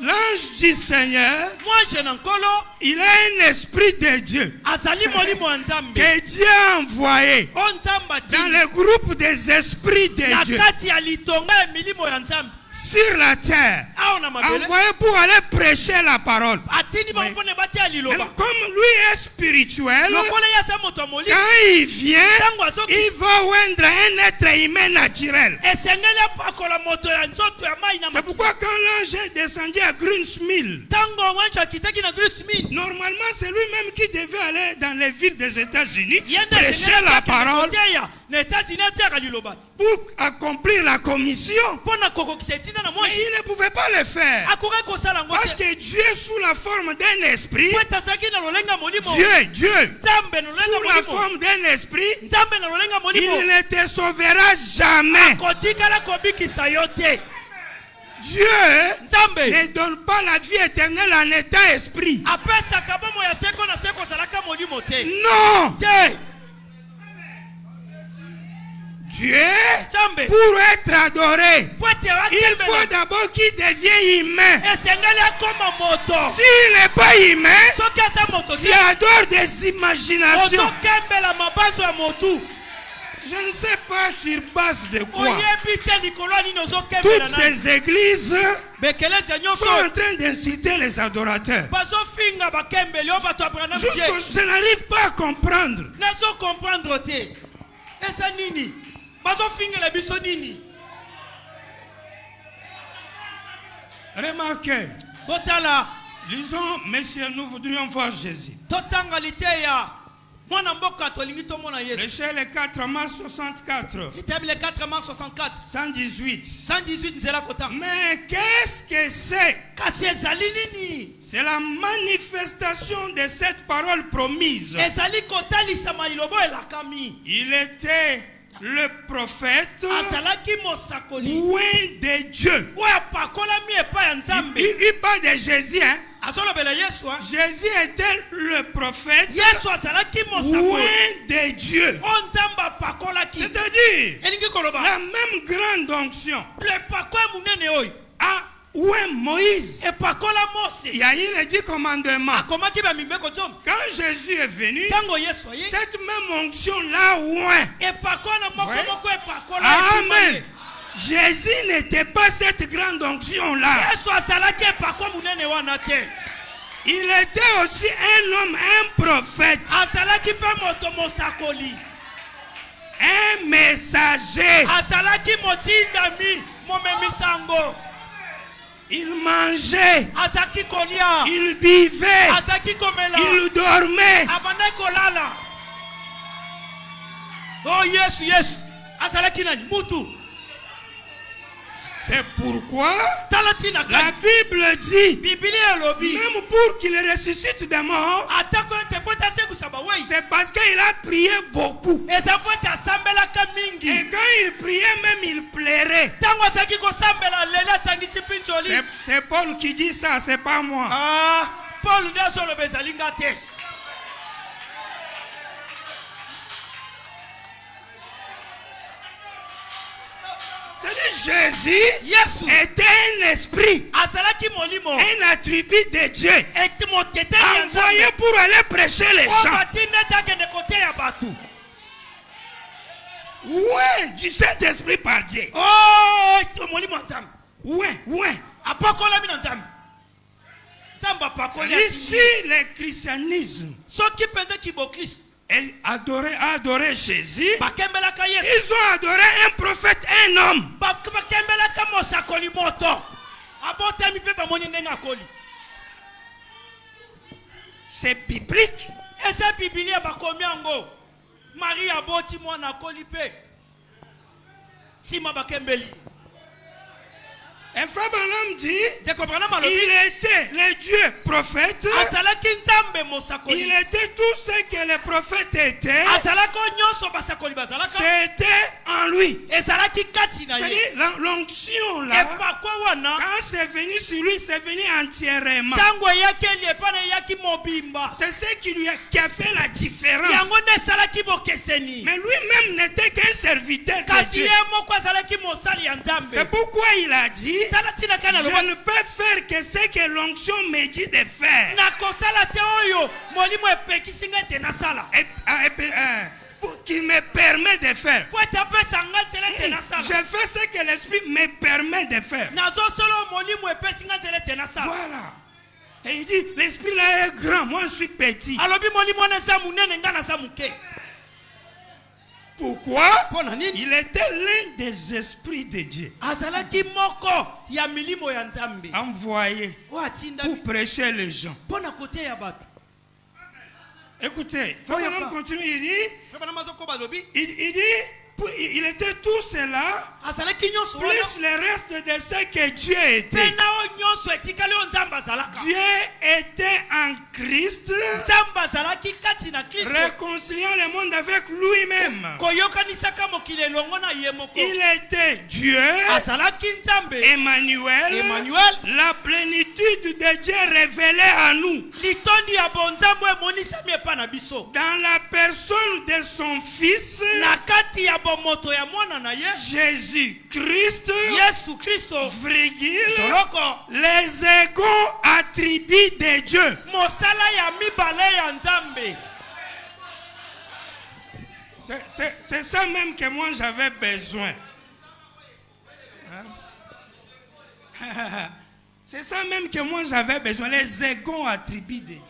L'ange du Seigneur, Moi je nankolo il a un esprit de Dieu azali molimo ya nzambe. que Dieu a envoyé O nzamba dans ti. le groupe des esprits de Na Dieu kati ya litonga ya milimo ya nzambe. sur la terre, Awa na mabele. envoyé pour aller prêcher la parole. Atini ba mpone bate ya liloba. Alors, comme lui est spirituel, Lokola ya sa moto molimo. quand il vient, Tango azoki. il va oindre un être humain naturel. Esengeli apakola moto ya nzoto ya mai na C'est pourquoi quand l'ange est descendu à Greensmill, Tango wancha kitaki na Grismin. normalement c'est lui-même qui devait aller dans les villes des États-Unis, Yende prêcher esengeli la akende parole koteya. Na États-Unis ateka liloba. pour accomplir la commission. Pona kokokisa etinda na Mais mwashi. il ne pouvait pas le faire. Akoka kosala ngo Parce te. que Dieu, sous la forme d'un esprit, Kweta saki na lolenga molimo. Dieu, Nzambe na lolenga sous la molimo. forme d'un esprit, Nzambe na lolenga molimo. il ne te sauvera jamais. Kotikala kobikisa yo te. Dieu Nzambe ne donne pas la vie éternelle en état esprit. apesaka bomo ya seko na seko salaka molimo te. Non. Te. Dieu, Nzambe pour être adoré, kwete il faut wakembela. d'abord qu'il devienne humain. Esengeli akoma moto. S'il n'est pas humain, Soki aza moto tu te. adores des imaginations. Ozokembela mabanzo ya motu. Je ne sais pas sur base de quoi. Oyebi te likolo ya nini ozokembela Toutes nani. ces églises Bekelezi ya sont nyonso en train d'inciter les adorateurs. bazofinga bakembeli o bato abrana Jusqu'au, je n'arrive pas à comprendre. nazo comprendre te. Eza nini? Bazofingela biso nini? Remarquez, Botala lisons, messieurs, nous voudrions voir Jésus. totanga liteya mwana mboka tolingi tomona Yesu. Michel 4 mars 64, Kitabu le 4 mars 64 118. 118 nzela kotanga. Mais qu'est-ce que c'est? Kasi ezali nini? C'est la manifestation de cette parole promise. Ezali kotalisama lilobo elakami. Il était le prophète Azalaki mosakoli. loin de Dieu. Oyo apakolami epai ya Nzambe. Il parle de Jésus, hein? Azolobela Yesu. Jésus était le prophète Yesu azalaki loin mosakoli. de Dieu. O Nzambe apakolaki. C'est-à-dire, Elingi koloba. la même grande onction Le pako ya munene oyo. à où est Moïse. Epakola Mose. Il y a eu les 10 commandements. Akomaki ba mibeko tom. Quand Jésus est venu, Tango Yesu aye. cette même onction là loin. Epakola moko Ouais. moko epakola. Amen. Jésus n'était pas cette grande onction là. Yesu azalaki epako munene wana te. Il était aussi un homme, un prophète, Azalaki pe moto mosakoli. un messager. Azalaki motindami momemisango. Il mangeait, Azaki kolia. il buvait, Azaki komela. il dormait. Abandaki kolala. Oh Yesu Yesu. Azalaki nani? Mutu. C'est pourquoi Talatina la kani. Bible dit, Biblia elobi. même pour qu'il ressuscite des morts, Atako ete pota se kusaba wei. c'est parce qu'il a prié beaucoup. Eza pota sambelaka mingi. Et quand il priait, même il plairait. Tango azaki kosambela lela tangisi pincholi. C'est Paul qui dit ça, c'est pas moi. Ah, Paul nde azoloba ezalinga te. C'est-à-dire Jésus Yesu était un esprit, azalaki molimo. un attribut de Dieu, Eti moteteli ya envoyé Nzambe. pour aller prêcher les O gens. batinde takende koteya batu. Ouais, du Saint-Esprit par Dieu. Oh, c'est molimo ya Nzambe. Ouais. Apakolami na Nzambe. Nzambe apakoli Ici, atindi. le christianisme Soki penze kibo Kristo. a adoré Jésus. Bakembelaka Yesu. Ils ont adoré un prophète, un homme. Bakembelaka mosakoli moto. Abotami pe bamoni ndenge akoli. C'est biblique. Eza Biblia bakomi yango. Marie aboti mwana akoli pe. Sima bakembeli. Et Frère Branham dit, ndeko Branham alobi il était le Dieu prophète, azalaki nzambe mosakoli il était tout ce que les prophètes étaient, azalaki nyonso basakoli bazalaka c'était en lui. ezalaki kati na ye C'est-à-dire l'onction là, epakwa wana quand c'est venu sur lui, c'est venu entièrement. ntango eyaki eli epai na eyaki mobimba C'est ce qui a fait la différence. yango nde esalaki bokeseni Mais lui-même n'était qu'un serviteur de kasi Dieu. ye moko azalaki mosali ya nzambe C'est pourquoi il a dit, tala ntina kaka na je loba ne peux faire que ce que l'onction me dit de faire. nakosala te oyo molimo epekisi ngai ete nasala Qui me permet de faire. po ete apesa ngai nzela ete nasala Je fais ce que l'esprit me permet de faire. nazosala oyo molimo epesi ngai nzela ete nasala Voilà. Et il dit, l'esprit là est grand, moi je suis petit. alobi molimo wana eza monene ngai naza moke Pourquoi? mpo na nini Il était l'un des esprits de Dieu, azalaki moko ya milimo ya nzambe envoyé oyo atinda pour prêcher les gens. mpo na koteya bato Écoutez, Voyons Frère pas. continue, il dit, Bana mazokoba alobi il dit, il était tout cela, azalaki nyonso wana plus le reste de ce que Dieu était. mpe na oyo nyonso etikali oyo nzambe azalaka Dieu était en Christ, nzambe azalaki kati na kristo réconciliant le monde avec lui-même. koyokanisaka mokili elongo na ye moko Il était Dieu, azalaki nzambe Emmanuel, la plénitude de Dieu révélée à nous, litondi ya bonzambo emonisami epai na biso dans la personne de son Fils, na kati ya bomoto ya mwana na ye Jésus-Christ, yesu kristo virgule, toloko les égaux attributs de Dieu. mosala ya mibale ya nzambe C'est ça même que moi j'avais besoin. Hein? C'est ça même que moi j'avais besoin, les égaux attributs de Dieu.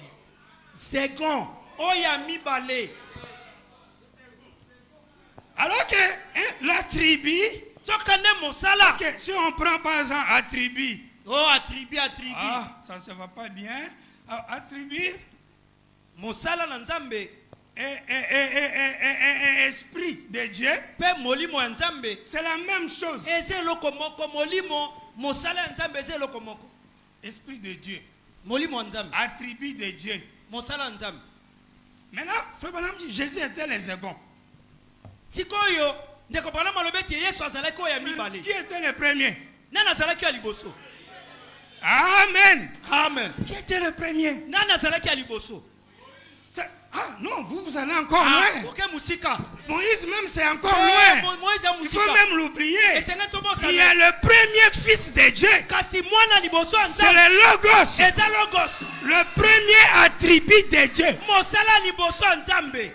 second oyo ya mibale Alors que la tribu, soka nde mosala parce que si on prend par exemple attribut, oh atribi ça ne se va pas bien. Attribut mosala na nzambe et esprit de Dieu, mpe molimo ya nzambe c'est la même chose. eza eloko moko molimo mosala ya nzambe eza eloko moko Esprit de Dieu, molimo ya nzambe attribut de Dieu. mosala ya nzambe Maintenant, Frère Branham dit Jésus était les égons. sikoyo ndeko Branham alobi ete yesu azalaki oyo ya mibale Qui était le premier? nani azalaki ya liboso Amen. amen Qui était le premier? nani azalaki ya liboso Ah non, vous allez encore loin. oke mosika Moïse même c'est encore loin. moïse ya Il faut mosika même l'oublier. esenga Il y a tobosana le premier fils de Dieu. kasi mwana liboso ya C'est nzambe le Logos. eza logos Le premier attribut de Dieu. mosala liboso ya nzambe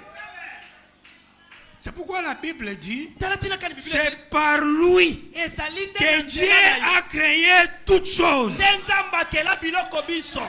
C'est pourquoi la Bible dit, tala tina kani biblia c'est par lui ezali nde que na Dieu nzela na ye. a créé toutes choses. nde nzambe akela biloko biso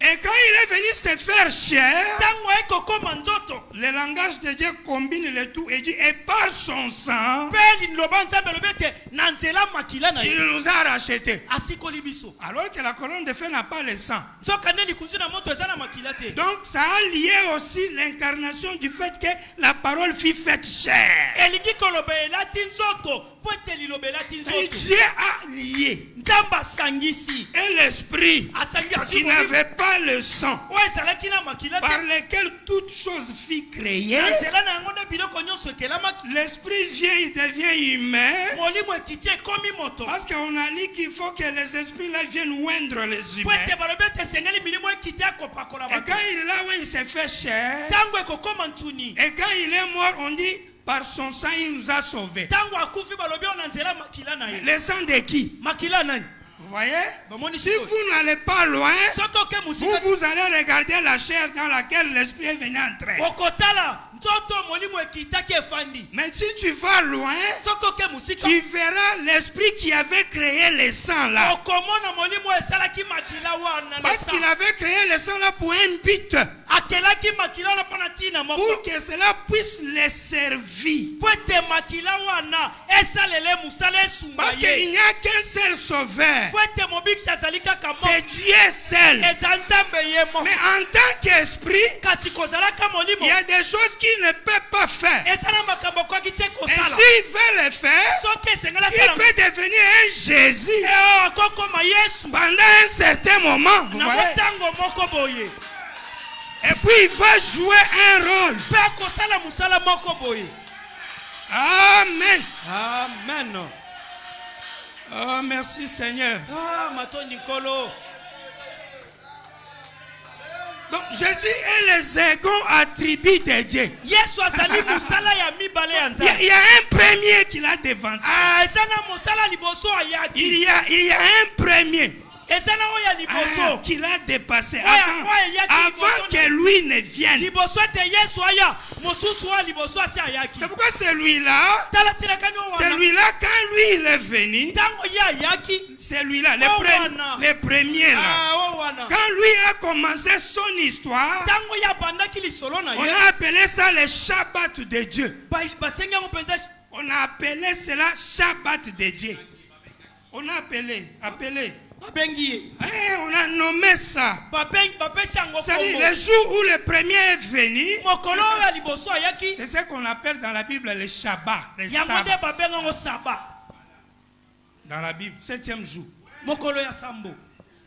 Et quand il est venu se faire chair, ntango aye kokoma nzoto le langage de Dieu combine le tout et dit, et par son sang, mpe liloba nzambe alobi ete na nzela makila na il ye nous a rachetés. asikoli biso Alors que la colonne de feu n'a pas le sang. nzoka nde likunzi na moto eza na makila te Donc ça a lié aussi l'incarnation du fait que la parole fut faite chair. elingi koloba elati nzoto mpo ete liloba elati Et nzoto Dieu a lié. nzambe asangisi Et l'esprit asangi qui azwi n'avait pas le sang, oyo ezalaki na makila par te lequel toute chose fut créée, na nzela na yango nde biloko nyonso ekelamaki l'esprit vient, il devient humain. molimo ekiti ekomi moto Parce qu'on a dit qu'il faut que les esprits là viennent oindre les mpo humains. ete balobi ete esengeli milimo ekiti akopakola Et bato quand il est là où il s'est fait chair, ntango ekokoma ntuni et quand il est mort, on dit par son sang il nous a sauvés. ntango akufi balobi oyo na nzela makila na ye Le sang de qui? makila nani Vous voyez? bamoni Si sikoyo vous n'allez pas loin, soki oke vous mosika allez regarder la chair dans laquelle l'esprit est venu entrer. okotala nzoto molimo ekitaki efandi Mais si tu vas loin, soki oke mosika tu verras l'esprit qui avait créé le sang là. okomona molimo esalaki makila wana na Parce qu'il avait créé le sang là pour un but. akelaki makila wana mpo na ntina moko Pour que cela puisse les servir. mpo ete makila wana esalele mosala esunga Parce qu'il ye n'y a qu'un seul sauveur. mpo ete mobikisi azali kaka moko C'est Dieu seul. eza nzambe ye moko Mais en tant qu'esprit, kasi kozalaka molimo il y a des choses qu'il ne peut pas faire. esala makambo okoki te Et kosala s'il veut le faire, soki esengeli il asala peut devenir un Jésus pendant un certain moment. Vous voyez? Et puis il va jouer un rôle. Amen. Amen. Oh, merci Seigneur. Donc Jésus est le second attribut de Dieu. Il y a un premier qui l'a devancé. Il y a un premier qui l'a dépassé avant que lui ne vienne. C'est pourquoi celui-là, quand lui il est venu, celui-là, le premier là, quand lui a commencé son histoire, on a appelé ça le Shabbat de Dieu. On a appelé cela Shabbat de Dieu. On a appelé. On a nommé ça. C'est-à-dire le jour où le premier est venu, c'est ce qu'on appelle dans la Bible le Shabbat. Le sabbat. Dans la Bible, 7e jour.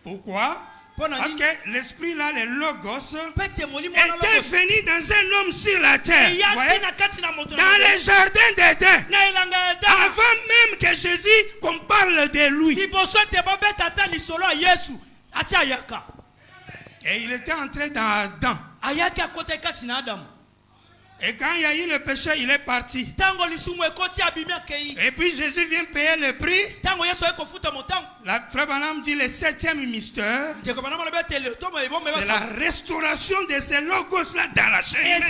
Pourquoi? Parce que l'esprit là, le Logos, était venu dans un homme sur la terre. Dans le jardin d'Éden. Avant même que Jésus, qu'on parle de lui. Et il était entré dans Adam. Et quand il y a eu le péché, il est parti. Et puis Jésus vient payer le prix. La frère Branham dit le 7e mystère. C'est la restauration de ces logos là dans la chair.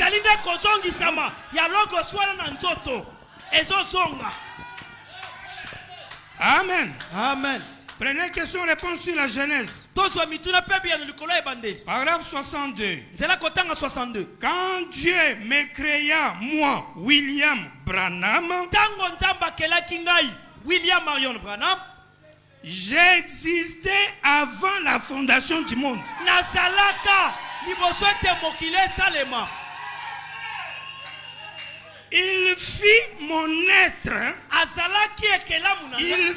Amen. Amen. Prenez question-réponse sur la Genèse. Paragraphe 62. Quand Dieu me créa, moi, William Branham, j'existais avant la fondation du monde. Il fit mon être. Il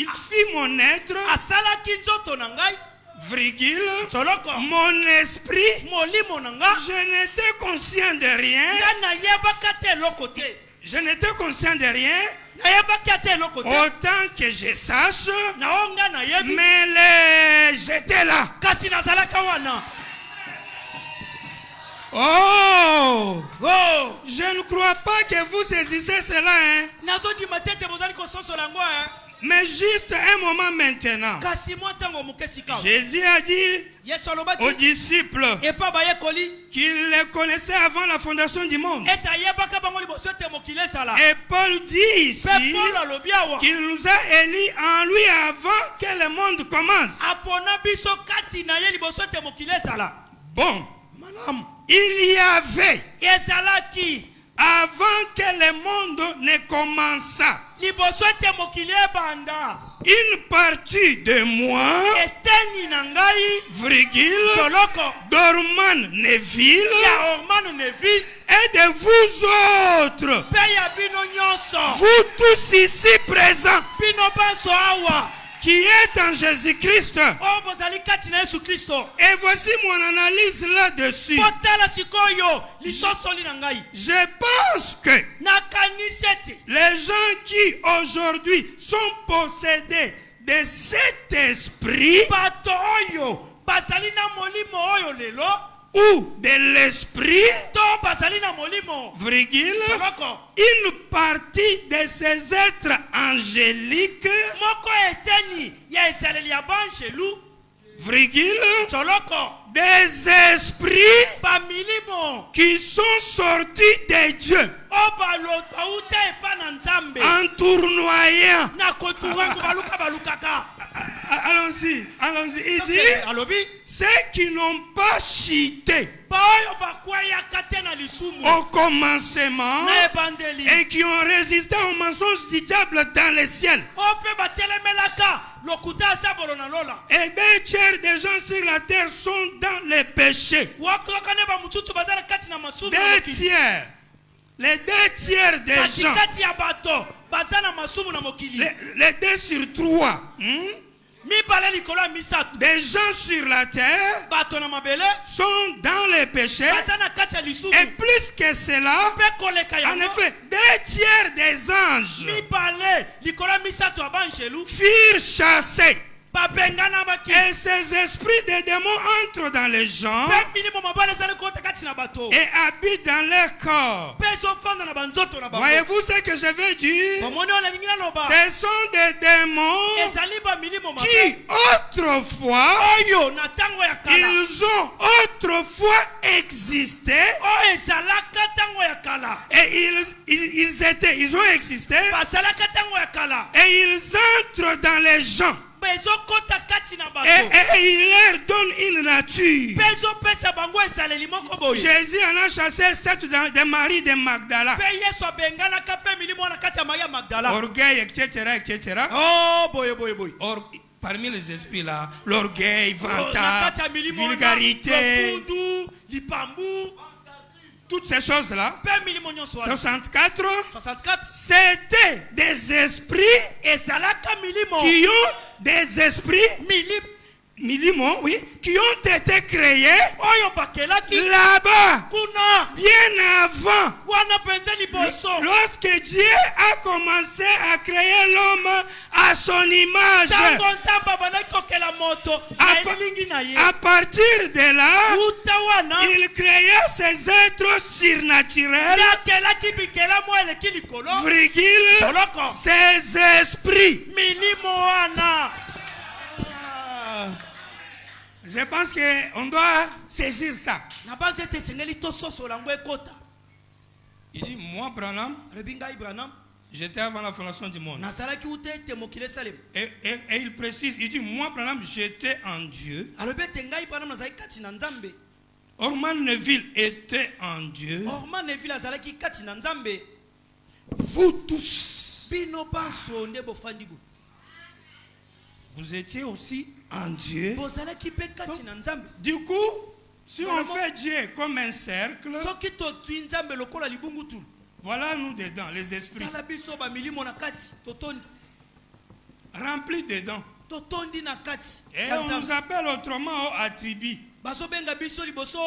fit mon être, virgule, mon esprit, je n'étais conscient de rien. Je n'étais conscient de rien, autant que je sache, mais j'étais là. Oh! Je ne crois pas que vous saisissez cela, hein? Mais juste un moment maintenant. Jésus a dit aux disciples qu'il les connaissait avant la fondation du monde. Et Paul dit ici qu'il nous a élis en lui avant que le monde commence. Bon. Il y avait, avant que le monde ne commençât, une partie de moi, virgule, d'Orman Neville, et de vous autres, vous tous ici présents, qui est en Jésus-Christ. Et voici mon analyse là-dessus. Je pense que les gens qui aujourd'hui sont possédés de cet esprit ou de l'esprit, virgule, une partie de ces êtres angéliques, virgule, des esprits qui sont sortis de Dieu en tournoyant. Allons-y. Il dit ceux qui n'ont pas chuté au commencement et qui ont résisté au mensonge du diable dans le ciel. Et 2 tiers des gens sur la terre sont dans les péchés. 2 tiers. Les 2 tiers des gens, katikati ya bato baza na masumu na mokili les 2 sur 3, mibale likolo ya misato des gens sur la terre bato na mabele sont dans les péchés. baza na kati ya lisumu Et plus que cela, mpe koleka en yango effet, 2 tiers des anges mibale likolo ya misato ya banjelu furent chassés. babengana baki Et ces esprits de démons entrent dans les gens mpe milimo mabale ezali kota kati na bato et habitent dans leur corps. mpe ezofanda na banzoto na bango Voyez-vous ce que je veux dire? bomoni oyo nalingi naloba Ce sont des démons ezali bamilimo mabe qui autrefois, oyo na ntango ya kala ils ont autrefois existé oyo ezalaka ntango ya kala et ils ont existé bazalaka ntango ya kala et ils entrent dans les gens bezokota kati na bato et ils leur donnent une nature. mpe ezopesa bango ezaleli moko boye Jésus en a chassé 7 de Marie de Magdala. mpe yesu abenganaka mpe milimo na kati ya maria magdala Orgueil, etc. oh boye boye boye Parmi les esprits là, l'orgueil, na vantard, kati ya milimo vulgarité, lofundu lipambu toutes ces choses-là. mpe milimo nyonso wana 64, 64 c'était des esprits ezalaka milimo qui ont des esprits, oui, qui ont été créés oyo bakelaki là-bas, kuna bien avant. wana mpenza liboso Lorsque Dieu a commencé à créer l'homme à son image, ntango nzambe abandaki kokela moto na elingi na ye à partir de là, uta wana il créa ces êtres surnaturels, akelaki bikelamu eleki likolo virgule, Soloko. ces esprits. milimo wana Je pense qu'on doit saisir ça. na banza ete esengeli tososola yango ekota Il dit, moi, Branham, alobi ngai branham j'étais avant la fondation du monde. nazalaki uta ete mokili esalema Et il précise, il dit, moi, Branham, j'étais en Dieu. alobi ete ngai branham nazalaki kati na nzambe Orman Neville était en Dieu. orma neville azalaki kati na nzambe Vous tous, bino banso nde bofandi bo vous étiez aussi en Dieu. bozalaki mpe kati na nzambe Du coup, si on fait Dieu comme un cercle, soki totwi nzambe lokola libungutulu voilà nous dedans, les esprits, tala biso bamilimo na kati totondi remplis dedans. totondi na kati Et ya on nous nzambe appelle autrement attributs. bazobenga biso liboso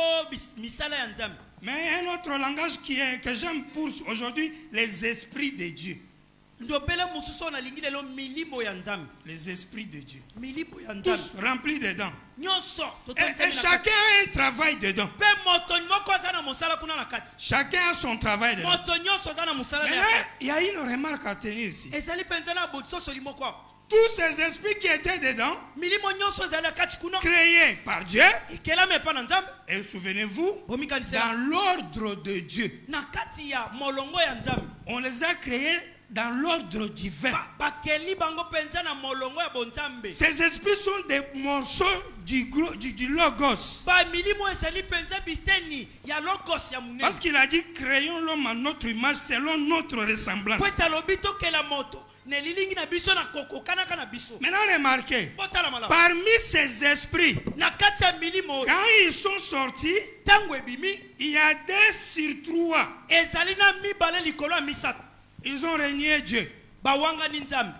misala ya nzambe Mais un autre langage que j'aime pour aujourd'hui, les esprits de Dieu. ndopele mosusu oyo nalingi lelo milimo ya nzambe Les esprits de Dieu. milimo ya nzambe Tous remplis dedans. nyonso Et chacun a un travail dedans. mpe moto moko aza na mosala kuna na kati Chacun a son travail dedans. moto nyonso aza na mosala na Mais ya là, il y a une remarque à tenir ici. ezali mpenza na bososoli moko awa Tous ces esprits qui étaient dedans, milimo nyonso ezali na kati kuna créés par Dieu, ekelami epa na nzambe et souvenez-vous, bomikanisela dans l'ordre de Dieu. na kati ya molongo ya nzambe On les a créés dans l'ordre divin. bakeli bango mpenza na molongo ya bonzambe Ces esprits sont des morceaux du logos. bamilimo ezali mpenza biteni ya logos ya monene Parce qu'il a dit, créons l'homme à notre image selon notre ressemblance. po ete alobi tokela moto na elilingi na biso na kokokanaka na biso Maintenant, remarquez, botala malamu parmi ces esprits, na kati ya milimo quand ils sont sortis, ntango ebimi il y a 2 sur 3. ezali na mibale likolo ya misato Ils ont régné Dieu. bawangani nzambe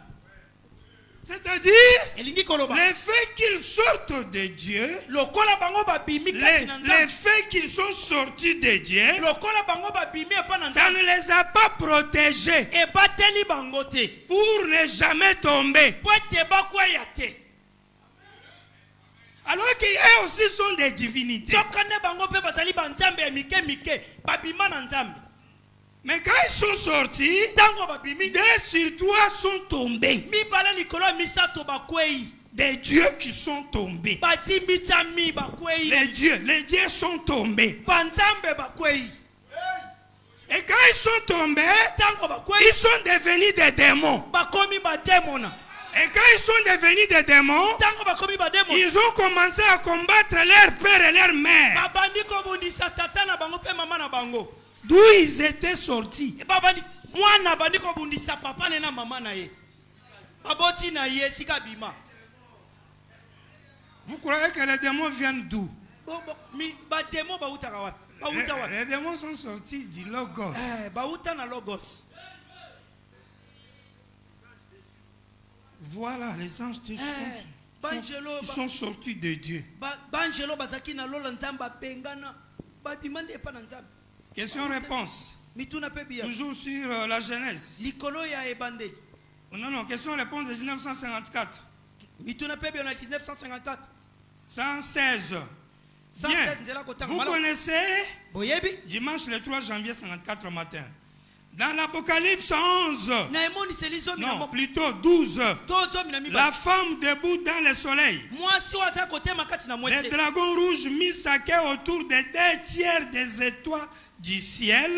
C'est-à-dire, elingi koloba le fait qu'ils sortent de Dieu, lokola bango babimi kati na le nzambe fait qu'ils sont sortis de Dieu, lokola bango babimi epa na ça nzambe ne les a pas protégés ebateli bango te pour ne jamais tomber. po ete bakweya te Alors qu'eux aussi sont des divinités. sokande bango mpe bazali banzambe ya mike mike babima na nzambe Mais quand ils sont sortis, ntango babimi 2 sur 3 sont tombés. mibale likolo ya misato bakwei Des dieux qui sont tombés. batimbisami bakwei Les dieux sont tombés. banzambe bakwei Et quand ils sont tombés, ntango bakwei ils sont devenus des démons. bakomi bademona Et quand ils sont devenus des démons, ntango bakomi bademona ils ont commencé à combattre leur père et leur mère. babandi kobundisa tata na bango mpe mama na bango D'où ils étaient sortis. babandi mwana abandi kobundisa papa ne na mama na ye baboti na ye esika bima Vous croyez que les démons viennent d'où? bademo bautaka wapi bauta wapi? Les démons sont sortis du Logos. Bauta na Logos. Voilà, les anges de Banjelo sont sortis de Dieu. Banjelo bazaki na lola nzamba pengana. Ba bimande pa na nzamba. Question-réponse. Mituna pe bia. Toujours sur la Genèse. Likolo ya ebande. Non, question-réponse de 1954. Mituna pe bia na 1954. 116. Bien. Vous connaissez dimanche le 3 janvier 54 matin. Dans l'Apocalypse 11, non, plutôt 12, la femme debout dans le soleil. Le dragon rouge mit sa queue autour des 2/3 des étoiles du ciel.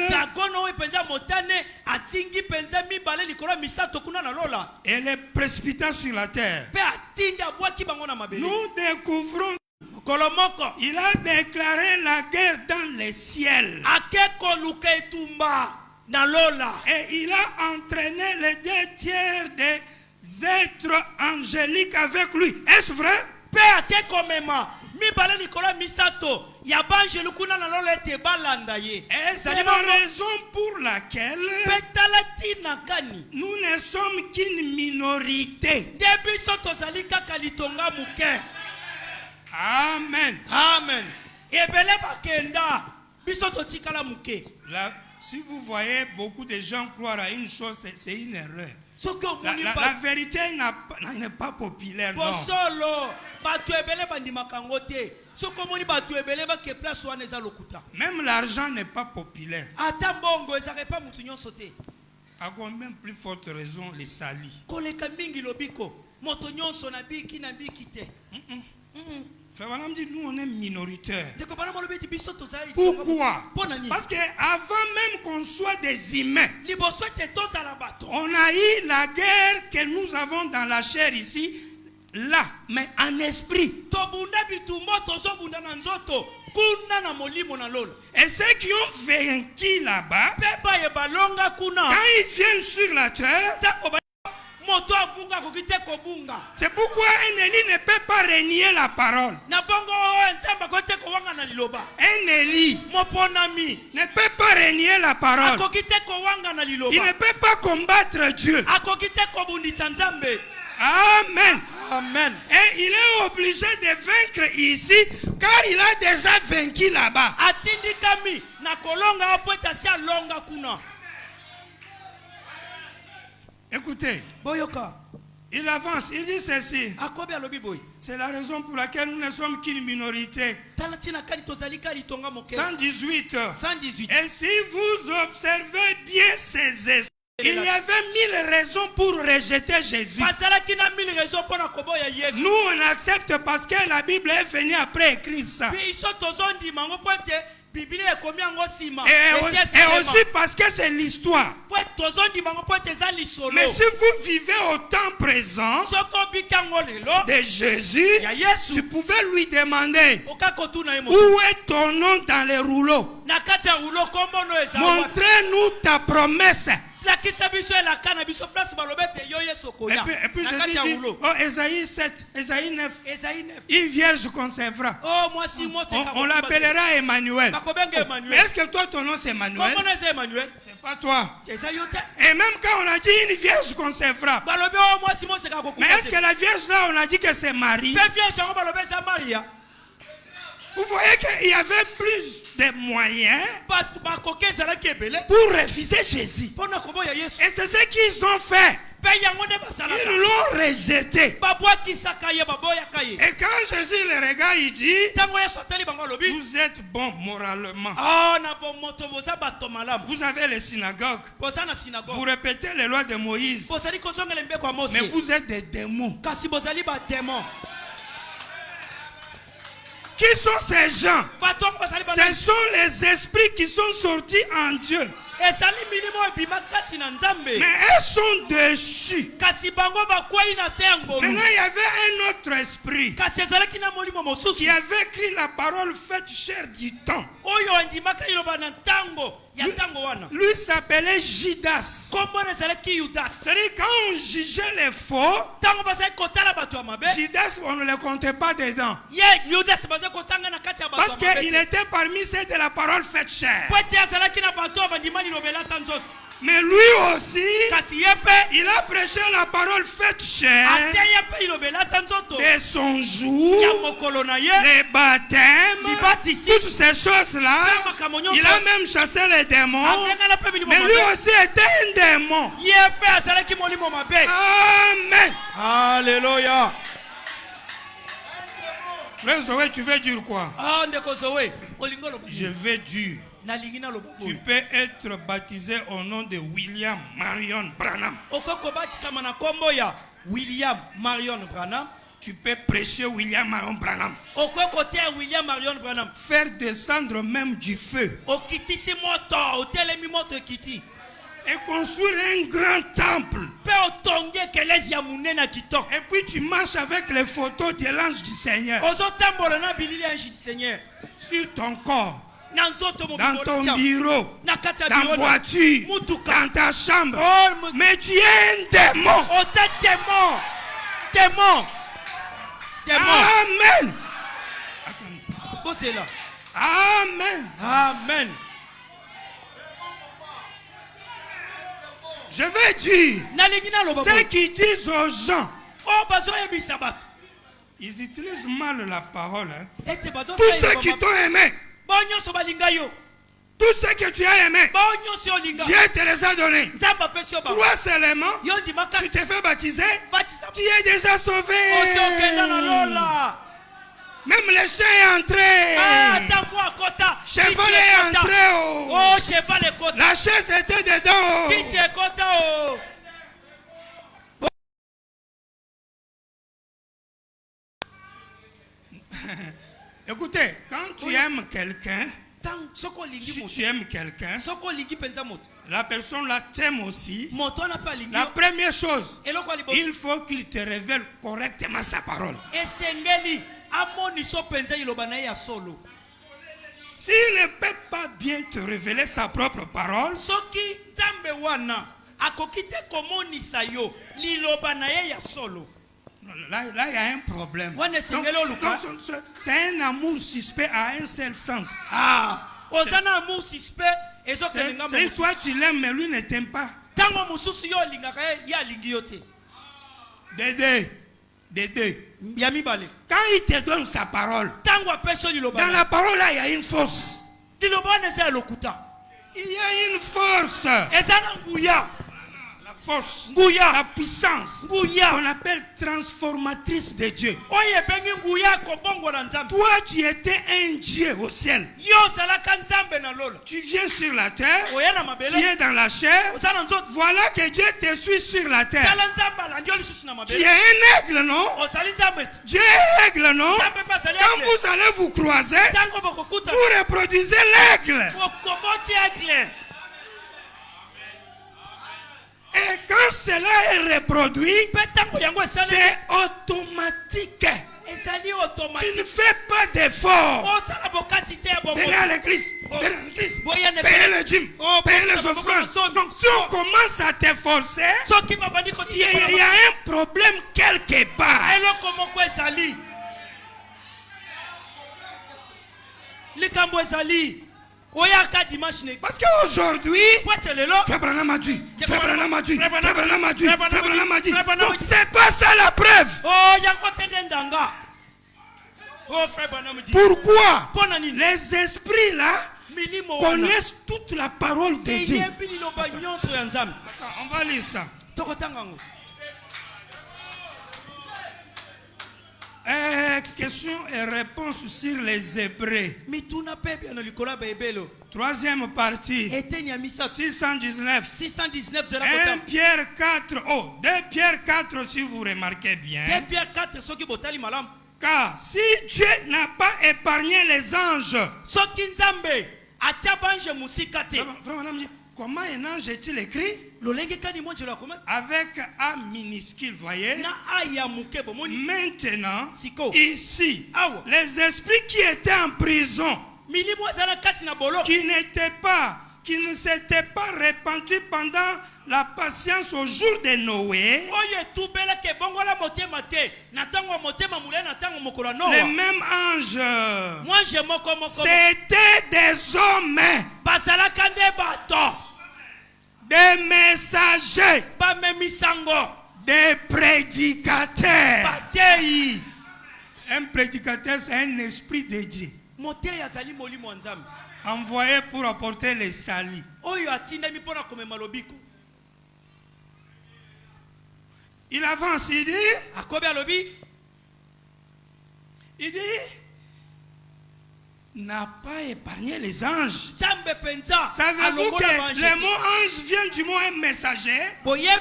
Et les précipita sur la terre. Nous découvrons. Il a déclaré la guerre dans les ciels. Et il a entraîné les 2/3 des êtres angéliques avec lui. Est-ce vrai? Et c'est la raison pour laquelle nous ne sommes qu'une minorité. Amen. Amen. Là, si vous voyez beaucoup de gens croire à une chose, c'est une erreur. La vérité n'est pas populaire. Non. Même l'argent n'est pas populaire. À combien plus forte raison les salis? Frère Branham dit, nous on est minoritaires. Pourquoi? Parce qu'avant même qu'on soit des humains, on a eu la guerre que nous avons dans la chair ici, là, mais en esprit. Et ceux qui ont vaincu là-bas, quand ils viennent sur la terre, c'est pourquoi un Élie ne peut pas renier la parole. Un Élie ne peut pas renier la parole. Il ne peut pas combattre Dieu. Amen. Amen. Et il est obligé de vaincre ici car il a déjà vaincu là-bas. Écoutez, il avance, il dit ceci. C'est la raison pour laquelle nous ne sommes qu'une minorité. 118. Et si vous observez bien ces esprits, il y avait 1000 raisons pour rejeter Jésus. Nous on accepte parce que la Bible est venue après écrire ça. Et aussi parce que c'est l'histoire. Mais si vous vivez au temps présent de Jésus, tu pouvais lui demander où est ton nom dans les rouleaux. Montrez-nous ta promesse. Et puis Jésus dit, oh Esaïe 7, Esaïe 9, une vierge concevra. On l'appellera Emmanuel. Mais est-ce que toi ton nom c'est Emmanuel? C'est pas toi. Et même quand on a dit une vierge concevra, mais est-ce que la vierge là on a dit que c'est Marie? Vous voyez qu'il y avait plus de moyens pour refuser Jésus. Et c'est ce qu'ils ont fait. Ils l'ont rejeté. Et quand Jésus les regarde, il dit, vous êtes bons moralement. Vous avez les synagogues. Vous répétez les lois de Moïse. Mais vous êtes des démons. Qui sont ces gens? Ce sont les esprits qui sont sortis en Dieu ezali milimo ebima kati na nzambe Mais elles sont déchues. kasi bango bakwei na se ya ngolu Maintenant, il y avait un autre esprit kasi ezalaki na molimo mosusu qui avait écrit la parole faite chair du temps. oyo andimaka iloba na ntango ya ntango wana Lui s'appelait Judas. kombo na ezalaki yudas C'est-à-dire, quand on jugeait les faux, ntango bazali kotala bato ya mabe Judas, on ne le comptait pas dedans. ye yudas bazali kotanga na kati ya bato Parce ya qu'il mabe était parmi ceux de la parole faite chair. po ete azalaki na bato oyo bandima lilobelata nzoto Mais lui aussi, kasi ye mpe il a prêché la parole faite chair ate ye mpe ilobelata nzoto de son jour, ya mokolo na ye les baptêmes, libatisi toutes ces choses-là. mpe makambo Il nyonso a même chassé les démons. abengana mpe milimo Mais lui mabe aussi était un démon. ye mpe azalaki molimo mabe Amen. Alléluia. Frère Zoé, tu veux dire quoi? Ah, ndeko Zoé, olingo loba. Je veux dire, Nalingi na loba. tu peux être baptisé au nom de William Marion Branham. Okoko batisama na kombo ya William Marion Branham. Tu peux prêcher William Marion Branham. Okoko te William Marion Branham. Faire descendre même du feu. Okitisi moto, otelemi moto kiti. Et construire un grand temple. Pe otonge kelezi ya munene kitoko. Et puis tu marches avec les photos de l'ange du Seigneur Ozotambola na bilili ya Jésus Seigneur. sur ton corps, Na nzoto mo dans ton bureau, na kati ya dans bureau. voiture, Mutuka. dans ta chambre. Oh, Mais tu es un démon. oza démon. Démon. Démon. Amen. Bon c'est là. Amen. Amen. Je vais dire, Nalingi na loba. ceux qui disent aux gens, Oh bazo yebisa bato. ils utilisent mal la parole. Hein. Ete bazo Tous ceux qui t'ont aimé, bonyo so balinga yo. tous ceux que tu as aimés, Bonyo so linga. Dieu te les a donnés. Nzamba pesi yo ba. Toi seulement, Yo ndimaka tu t'es fait baptiser, batisa. tu es déjà sauvé. Ozo kenda na lola. Même le chien est entré. Ah tango akota. Cheval est entré. Oh. Oh cheval ekota. La chaise était dedans. Oh. Kiti ekota oh. Écoutez, quand tu aimes quelqu'un, Tang soko lingi si moto. tu aimes quelqu'un, Soko lingi penza moto. la personne là t'aime aussi. Moto na pa lingi. La première chose, Eloko aliboso. il faut qu'il te révèle correctement sa parole. Esengeli amoni so penza iloba na ye ya solo. S'il ne peut pas bien te révéler sa propre parole, Soki nzambe wana akoki te komonisa yo liloba na ye ya solo. là il y a un problème. Wana esengeli oluka. Donc, c'est un amour suspect à un seul sens. Ah, ozana amour suspect ezokelinga C'est toi tu l'aimes mais lui ne t'aime pas. Tango mususu yo lingaka ye alingi yo te. Dédé. Ya mibale. Quand il te donne sa parole, Tango apesi yo liloba. dans la parole là il y a une force. Liloba wana eza ya lokuta. Il y a une force. Eza na nguya. La force. Nguya. La puissance. Nguya. On appelle transformatrice de Dieu. Oyo ebengi nguya kobongola nzambe. Toi tu étais un Dieu au ciel. Yo ozalaka nzambe na lola. Tu viens sur la terre. Oya na Tu mabele. es dans la chair. Oza na nzoto. Voilà que Dieu te suit sur la terre. Tala nzambe alandi yo lisusu na Tu mabele. es un aigle, non? Ozali nzambe ti. Dieu est aigle, non? Nzambe pe azali Quand aigle. vous allez vous croiser, Tango bokokuta. vous reproduisez l'aigle. Okomoti aigle. Et quand cela est reproduit, Pe tango yango esali. c'est automatique. Ezali Tu ne automatique. fais pas d'effort. Osala bokati te ya bongo. Venez à l'église. Venez à l'église. Boya ne Payez le gym. Oh, Payez parce les que offrandes. beaucoup de Donc si on commence à t'efforcer, Soki babandi il koti. y a un problème quelque part. Eloko moko ezali. Likambo ezali. Oyaka dimanche ne. Parce qu'aujourd'hui, Pote lelo. Frère Branham a dit, Frère Branham a dit, Frère Frère Branham a dit, Branham a dit, Frère Branham a dit. Frère Branham a Donc dit. c'est pas ça la preuve. Oh yango tende ndanga. Oh frère Branham dit. Pourquoi? Pona nini? Les esprits là Milimo wana. connaissent toute la parole de Dieu. Eyebi liloba nyonso ya nzambe. On va lire ça. Tokotanga ngo. Question et réponse sur les Hébreux. Mituna pepe na likola bebelo. Troisième partie. Eteni ya misa 619. 619 zera 1 kotam. Pierre 4. Oh, 2 Pierre 4 si vous remarquez bien. 2 Pierre 4 soki botali malam. Car si Dieu n'a pas épargné les anges, Soki nzambe atia banje musika te. Frère Branham dit, comment un ange est-il écrit? Avec A minuscule, voyez. Maintenant, ici, les esprits qui étaient en prison, qui ne s'étaient pas répandus pendant la patience au jour de Noé, les mêmes anges, c'était des hommes, des messagers, des prédicateurs. Un prédicateur, c'est un esprit de Dieu envoyé pour apporter les salis. Il avance, il dit, n'a pas épargné les anges. Savez-vous que le mot ange vient du mot un messager? Combien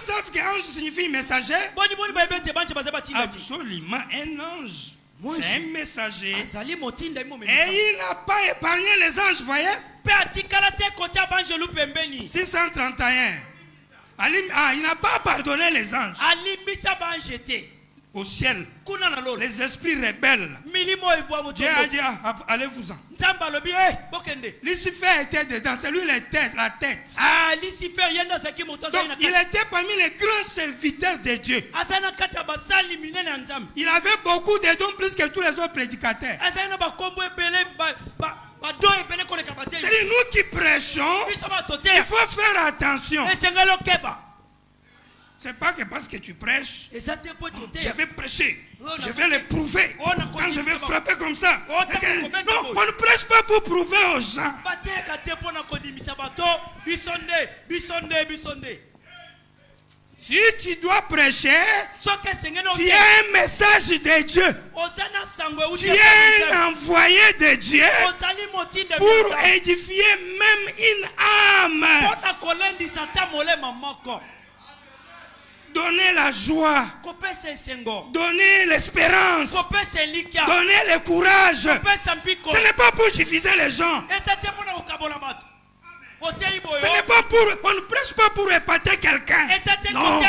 savent que ange signifie messager? Absolument, un ange. C'est un messager. Et il n'a pas épargné les anges, voyez? 631. Il n'a pas pardonné les anges. Au ciel, les esprits rebelles. Dieu a dit, allez-vous-en. Lucifer était dedans, c'est lui la tête. Donc, il était parmi les grands serviteurs de Dieu. Il avait beaucoup de dons, plus que tous les autres prédicateurs. C'est nous qui prêchons, il faut faire attention. C'est pas que parce que tu prêches, je vais prêcher, je vais le prouver. Quand je vais frapper comme ça. Non, on ne prêche pas pour prouver aux gens. Si tu dois prêcher, tu es un message de Dieu. Tu es un envoyé de Dieu pour édifier même une âme. Donner la joie, donner l'espérance, donner le courage. Ce n'est pas pour diffuser les gens. Ce n'est pas pour, on ne prêche pas pour épater quelqu'un. Non.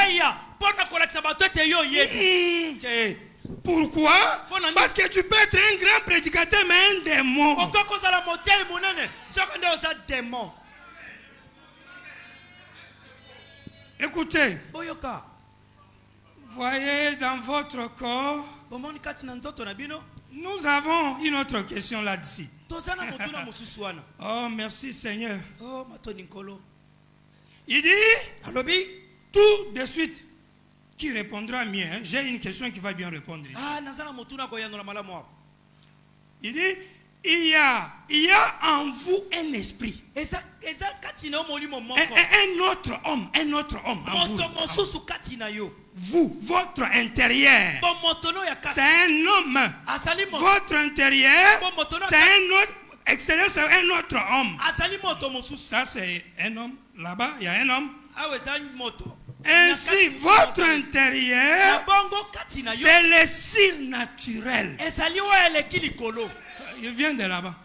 Pourquoi? Parce que tu peux être un grand prédicateur mais un démon. Écoutez, voyez dans votre corps, nous avons une autre question là-dessus. Oh, merci Seigneur. Il dit, tout de suite, qui répondra mieux? J'ai une question qui va bien répondre ici. Il dit, il y a en vous un esprit. Un autre homme en vous. Vous, votre intérieur, c'est un homme. Votre intérieur, c'est un autre. Excellent, c'est un autre homme. Ça, c'est un homme. Là-bas, il y a un homme. Ainsi, votre intérieur, c'est le style naturel. Il vient de là-bas.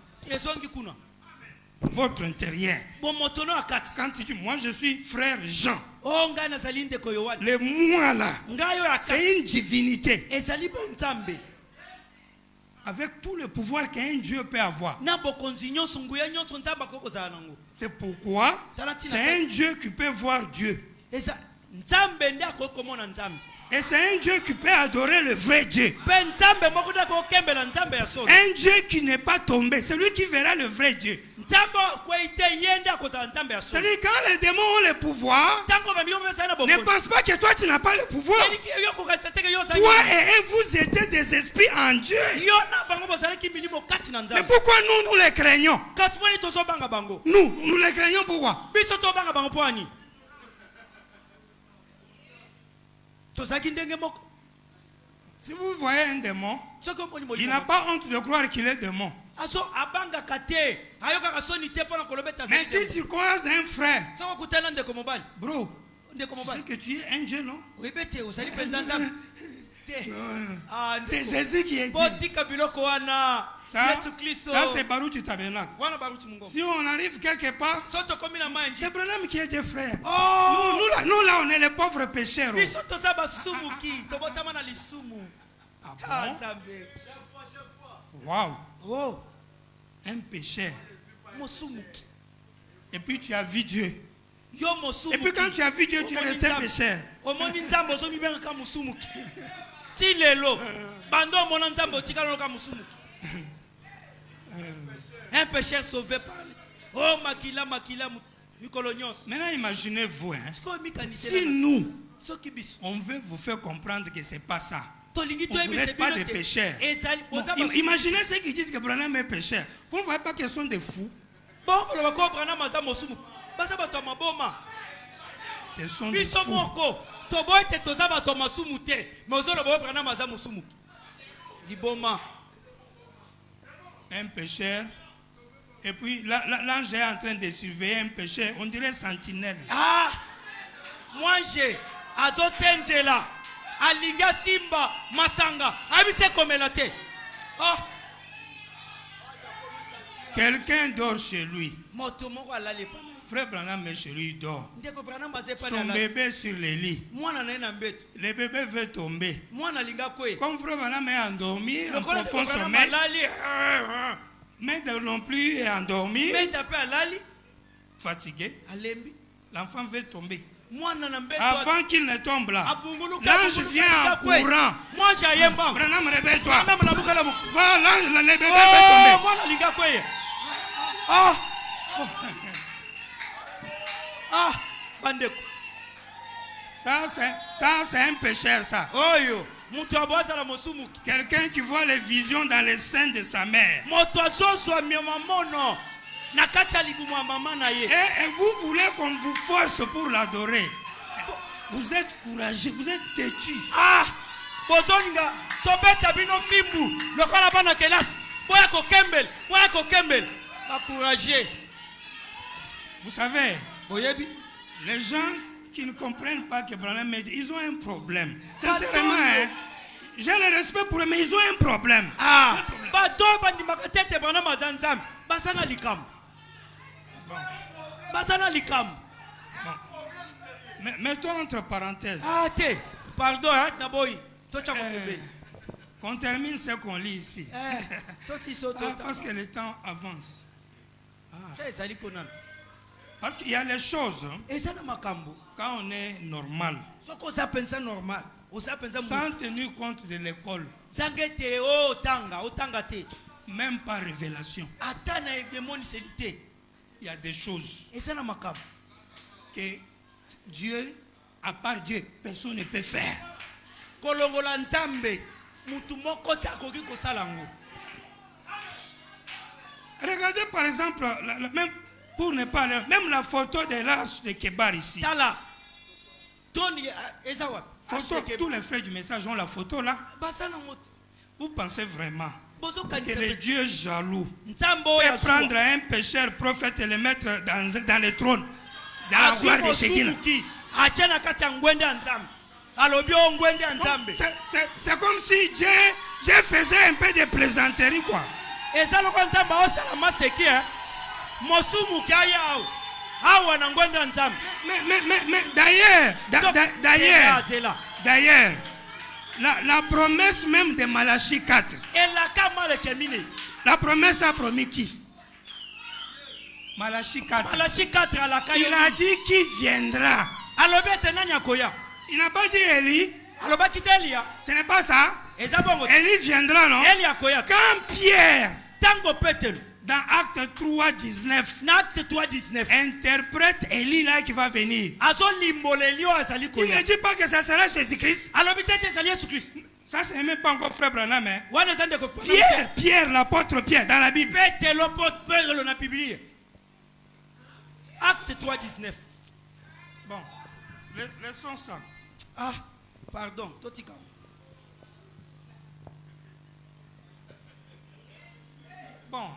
Votre intérieur. Quand tu dis, moi je suis frère Jean. Le moi là, c'est une divinité. Avec tout le pouvoir qu'un Dieu peut avoir. C'est pourquoi c'est un Dieu qui peut voir Dieu. Et c'est un Dieu qui peut adorer le vrai Dieu. Un Dieu qui n'est pas tombé. C'est lui qui verra le vrai Dieu. C'est-à-dire quand les démons ont le pouvoir, ne pense pas que toi tu n'as pas le pouvoir. Toi et vous étiez des esprits en Dieu. Mais pourquoi nous les craignons? Nous les craignons pourquoi? Si vous voyez un démon, il n'a pas honte de croire qu'il est démon. Mais si tu croises un frère, bro, tu sais que tu es un Dieu, non? Ah, C'est Jésus qui est dit. botika biloko wana Ça, Yesu Kristo ça c'est Baruch du tabernacle. wana baruti mungu Si on arrive quelque part, soto komi na manji c'est Branham qui est Dieu frère. oh Nous là, on est les pauvres pécheurs. biso toza basumuki tobotama na lisumu Ah ah bon? nzambe Waouh. oh Un pécheur. mosumuki Et puis tu as vu Dieu. yo Et mosumuki puis quand tu as vu Dieu, tu es resté pécheur. omoni nzambe ozomibengaka mosumuki ti lelo bando omona nzambe otikala loka mosumuki un pécheur sauvé par lui. Oh makila mikolo nyonso Maintenant, imaginez-vous, hein, sikoyo mikanisi si nous, soki biso on veut vous faire comprendre que ce n'est pas ça. tolingi Vous n'êtes pas des pécheurs. Bon, imaginez ceux qui disent que Branham est pécheur. Vous ne voyez pas qu'ils sont des fous. bon koloba ko Branham aza mosumu baza bato ya maboma Ce sont des biso fous. moko toboyi ete toza bato ya masumu te mais ozoloba oyo Branham aza mosumu liboma Un pécheur. Et puis l'ange est en train de surveiller un pécheur. On dirait sentinelle. ah mwanje azotenzela alingi asimba masanga abise komela te oh Quelqu'un dort chez lui. moto moko alali epai na ye. Frère Branham est chez lui, il dort. ndeko Branham aza epai na Son ye. bébé sur le lit. mwana na ye na mbeto Le bébé veut tomber. mwana alingi akwea Comme Frère Branham est endormi, en lokola profond Branham sommeil, alali Maître non plus est endormi, meta mpe alali fatigué. alembi L'enfant veut tomber. mwana na mbeto Avant qu'il ne tombe là, abunguluka l'ange vient en courant. mwanje ayemba Branham, réveille-toi. Branham lamuka lamuka Va, le bébé oh veut tomber. mwana alingi akwea ah ah bandeko Ça, c'est un pécheur, ça. oyo moto abwazala mosumuki Quelqu'un qui voit les visions dans les seins de sa mère. moto azozwa mamono na kati ya libumu ya mama na ye Et vous voulez qu'on vous force pour l'adorer. Vous êtes courageux, vous êtes têtu. ah bozolinga tobeta bino fimbu lokola bana kelasi boya kokembela bakourage Vous savez, boyebi les gens qui ne comprennent pas que Branham est, ils ont un problème. Pardon. Sincèrement, hein, j'ai le respect pour eux, mais ils ont un problème. ah bato bandimaka tete Branham aza nzambe baza na likambo baza na likambo Mettons entre parenthèses. ah te pardon na boyi tocanga pembeni Qu'on termine ce qu'on lit ici. tosiso Parce que le temps avance. ça ezali konana Parce qu'il y a les choses, hein, eza na makambo quand on est normal, soki oza mpenza normal oza mpenza sans tenir compte de l'école, zanga ete otanga te même par révélation, ata na emoniseli te il y a des choses eza na makambo que Dieu, à part Dieu, personne ne peut faire. kolongola nzambe mutu moko te akoki kosala yango Regardez par exemple, même pour ne pas aller, même la photo de l'arche de Kébar ici. tala toni eza wapi Photo, tous les frères du message ont la photo là. baza na moto Vous pensez vraiment que bozokanisa le Dieu jaloux nzambe oyo peut prendre un pécheur prophète et le mettre dans le trône, dans la azwi gloire de Shekinah? mosumuki atia na kati ya ngwende ya nzambe alobi o ngwende ya nzambe C'est comme si Dieu faisait un peu de plaisanterie quoi. eza loko nzambe aosala maseki mosumuki aya awa na ngwende ya nzambe Mais d'ailleurs, la promesse même de Malachie 4, elaka maleke mine la promesse a promis qui? Malachie 4. Malachi 4 alaka Il a dit qui viendra. alobi ete nani akoya Il n'a pas dit Élie. alobaki te Elia Ce n'est pas ça. eza bongo te Élie viendra, non? Eli akoya te Quand Pierre, tango petelo dans Acte 3, 19, na acte 3:19 interprète Élie là qui va venir, azolimbola Eli oyo azali il ne koya dit pas que ça sera Jésus-Christ. alobi te ete ezali Yesu Kristo Ça, c'est même pas encore frère Branham. Hein? wana eza ndeko Pierre, l'apôtre Pierre, dans la Bible. petelo petelo na biblia acte 3:19 Bon, laissons ça. ah pardon totika Bon.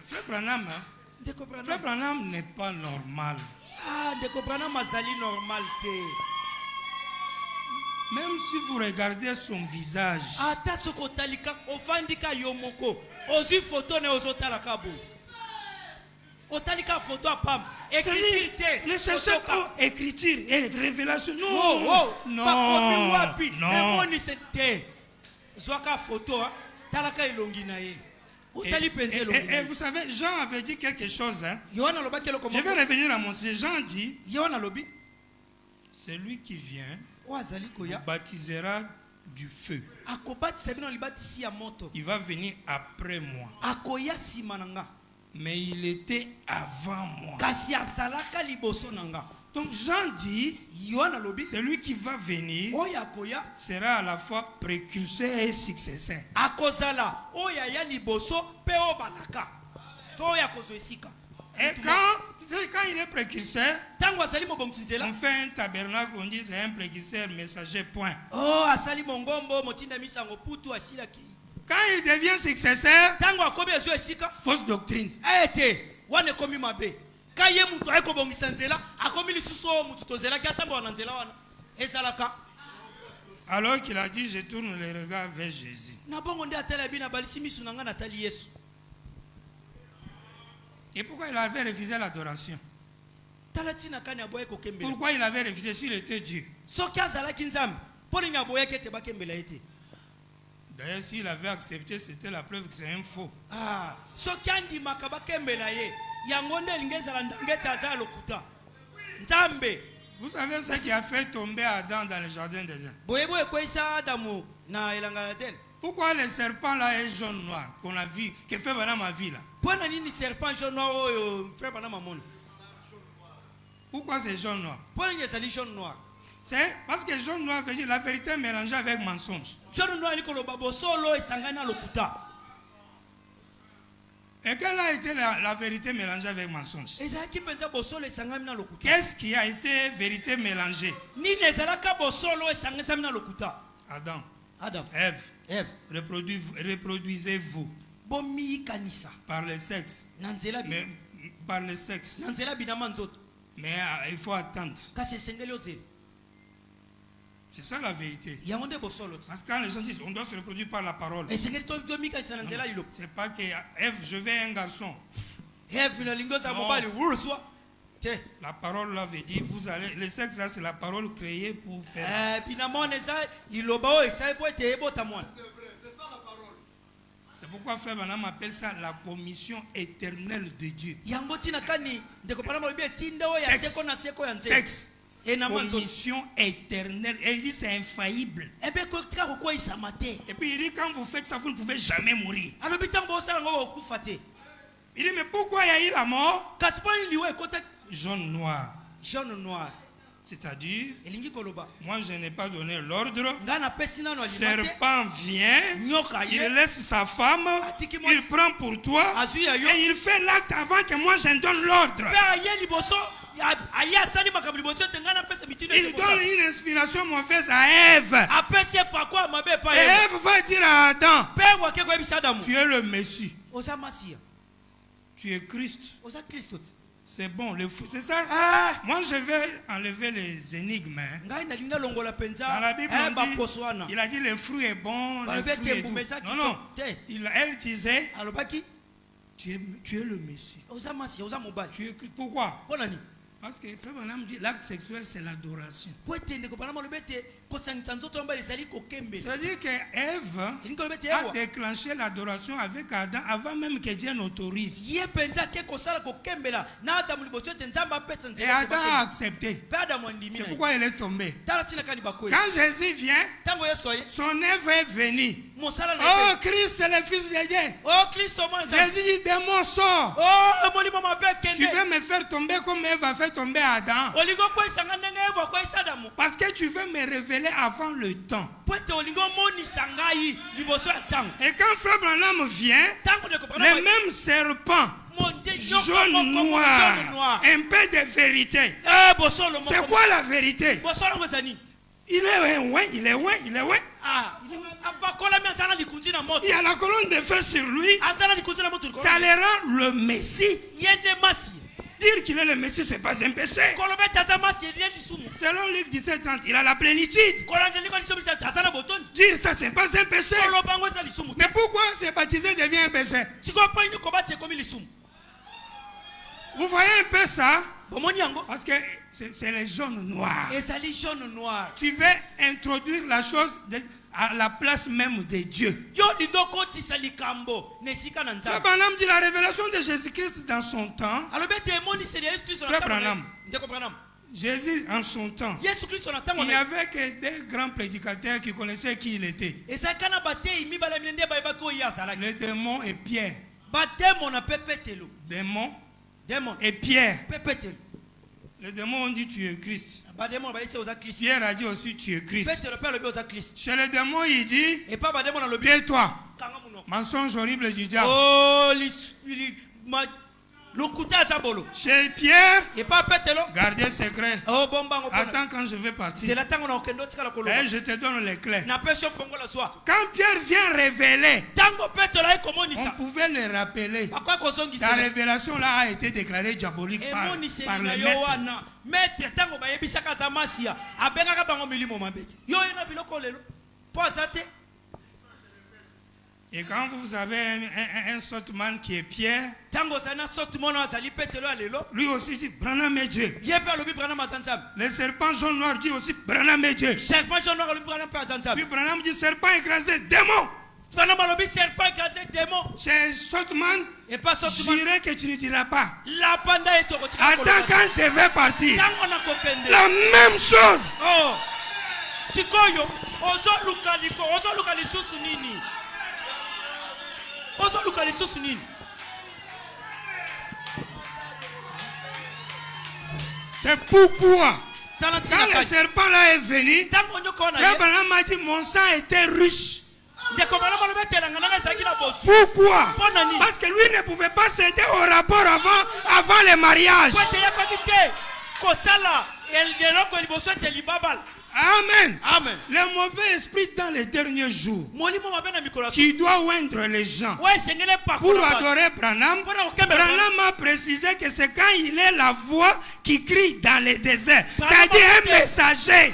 Frère Branham, hein? ndeko Frère Branham Branham n'est pas normal. ah ndeko Branham azali normal te Même si vous regardez son visage, ata soko talika ofandika yomoko ozi photo ne ozotalaka bo otalika photo apam écriture les chercheurs écriture et révélation. non Non, wapi non. emoni c'était zwaka photo talaka elongi na ye otali penze elongi Et vous savez, Jean avait dit quelque chose. Hein? Yohana lobaki eloko Je vais revenir à mon sujet. Jean dit, Yohana lobi celui qui vient oazali koya baptisera du feu. akobatisa bino libatisi ya moto Il va venir après moi. akoya sima na nga Mais il était avant moi. kasi azalaka liboso na nga. Donc Jean dit, Yohana lobi celui qui va venir oyo akoya sera à la fois précurseur et successeur. akozala oyo aya liboso mpe oyo balaka to oyo akozwa esika. Et quand il est précurseur, ntango azali mobongisi nzela on fait un tabernacle, on dit c'est un précurseur messager, point. asali mongombo motinda misango putu asilaki. Quand il devient successeur, ntango akomi ezwa esika fausse doctrine. ete wana ekomi mabe ka ye mutu aye kobongisa nzela akomi lisusu oyo mutu tozelaki atambola na nzela wana ezalaka. Alors qu'il a dit, je tourne le regard vers Jésus. na bongo nde atala bi na balisi misu na nga natali yesu. Et pourquoi il avait refusé l'adoration? tala ntina kani aboye kokembela Pourquoi il avait refusé s'il était Dieu? soki azalaki nzambe mpo nini aboyaki ete bakembela ye te. D'ailleurs, s'il avait accepté, c'était la preuve que c'est un faux. soki andimaka bakembela ye yango nde elingi ezala ndenge ete aza lokuta nzambe. Vous savez ce qui a fait tomber Adam dans le jardin d'Éden? boyeboye ekweyisa adamu na elanga ya Eden. Pourquoi le serpent là est jaune noir qu'on a vu, que fait pendant ma vie là? mpo na nini serpent jaune noir oyo frère bana mamoni Pourquoi c'est jaune noir? mpo na nini ezali jaune noir? C'est parce que jaune noir veut dire la vérité mélangée avec mensonge. jaune noir elikoloba bosolo esangani na lokuta. Et quelle a été la vérité mélangée avec mensonge? ezalaki mpenza bosolo esangami na lokuta. Qu'est-ce qui a été vérité mélangée? nini ezalaka bosolo esangisami na lokuta? Adam, adam Ève, eve reproduisez-vous bomiyikanisa par le sexe. na nzela Mais par le sexe. na nzela binama nzoto Mais il faut attendre. kasi esengeli ozela C'est ça la vérité. yango nde bosolo ti. Parce que quand les gens disent on doit se reproduire par la parole, esengeli tomikanisa na nzela liloba. c'est pas que Ève, je veux un garçon. eve nalingi ozala Non. mobali wuruswa te. La parole là veut dire vous allez. Le sexe là c'est la parole créée pour faire. binama wana eza liloba oyo esali po ete ebota mwana. C'est pourquoi Frère Branham appelle ça la commission éternelle de Dieu. yango ntina kani ndeko pana malobi etinda oyo ya Sexe. seko na seko ya nzela. Sexe. enama nzoto. Commission éternelle. Et il dit c'est infaillible. ebe tika kokweyisama te. Et puis il dit quand vous faites ça, vous ne pouvez jamais mourir. alobi ntango bosala ngo okufa te. Il dit mais pourquoi il y a eu la mort? kasi mpo nini liwa ekota Jaune noir. jaune noir C'est-à-dire, elingi koloba moi je n'ai pas donné l'ordre. ngai napesi nano alima te. Serpent vient, nyoka il ye laisse sa femme, Atiki il prend pour toi azwi ya yo et il fait l'acte avant que moi je ne donne l'ordre. mpe aye liboso aye asali makambo liboso ete ngai napesa mitindo Il donne une inspiration mauvaise à Ève. apesi epako ya mabe Et epai ye Ève va dire à Adam, mpe wake koyebisa adamu tu es le Messie, oza masiya tu es Christ. oza kristo te. C'est bon, c'est ça. Moi je vais enlever les énigmes. Hein. ngai nalingi alongola Dans la Bible, mpenza on baposo wana dit, il a dit le fruit est bon, le balobi fruit ete est doux. mbume eza Non, non, kitoko te. elle disait, alobaki tu es le Messie. oza masiya oza mobali Tu es Christ. Pourquoi? mpo nani Parce que Frère Branham dit l'acte sexuel c'est l'adoration. po ete ndeko pana malobi ete kosangisa nzoto mobali ezali kokembela C'est-à-dire que Ève elingi kolobi ete a ewa déclenché l'adoration avec Adam avant même que Dieu n'autorise. ye mpenza ake kosala kokembela na adamu liboso ete nzambe apesa Et nzela Adam a accepté. mpe adamu andimi C'est na ye pourquoi elle est tombée. tala ntina kani bakwei Quand Jésus vient, ntango yesu aye son œuvre est venue. mosala na Oh, ye Christ, c'est le Fils de Dieu. o kristo mwana nzambe. Jésus dit, démon sort. o molimo mabe Tu kende veux me faire tomber comme Ève a fait tomber Adam. olingi okweyisanga ndenge eva okweyisa adamu Parce que tu veux me révéler avant le temps. po ete olingi omonisa ngai liboso ya ntango Et quand Frère Branham vient, ntango ndeko le même serpent, jaune noir, un peu de vérité. bosolo C'est quoi la vérité? bosolo ngo ezani Il est loin, il est loin, il est loin. apakolami aza na likunzi na moto Il y a la colonne de feu sur lui. aza na likunzi na moto likolo Ça le rend le Messie. ye nde masi Dire qu'il est le Messie, ce n'est pas un péché. Selon Luc 17:30, il a la plénitude. Dire ça, ce n'est pas un péché. Mais pourquoi se baptiser devient un péché? Vous voyez un peu ça? Parce que c'est les jaunes noirs. Tu veux introduire la chose à la place même de Dieu. Frère Branham dit la révélation de Jésus-Christ dans son temps. Frère Branham, Jésus en son temps, il n'y avait que des grands prédicateurs qui connaissaient qui il était. Le démon et Pierre. Démon et Pierre. Le démon on dit tu es Christ. Pierre a dit aussi tu es Christ. Chez le démon il dit bien toi. Mensonge horrible du diable. Chez Pierre, gardez secret. Attends quand je vais partir. Et je te donne les clés. Quand Pierre vient révéler, on pouvait le rappeler. La révélation là a été déclarée diabolique par le maître. Et quand vous avez un sortman qui est Pierre, lui aussi dit Branham est Dieu. Le serpent jaune noir dit aussi Branham est Dieu. Puis Branham dit serpent écrasé, démon. Chez sortman, j'irai que tu ne diras pas. Attends quand je vais partir. La même chose. C'est pourquoi quand le serpent là est venu, Frère Branham a dit mon sang était riche. Pourquoi? Parce que lui ne pouvait pas céder au rapport avant le mariage. Amen. Amen. Le mauvais esprit dans les derniers jours qui doit oindre les gens pour adorer Branham. Branham a précisé que c'est quand il est la voix qui crie dans les déserts. C'est-à-dire un messager.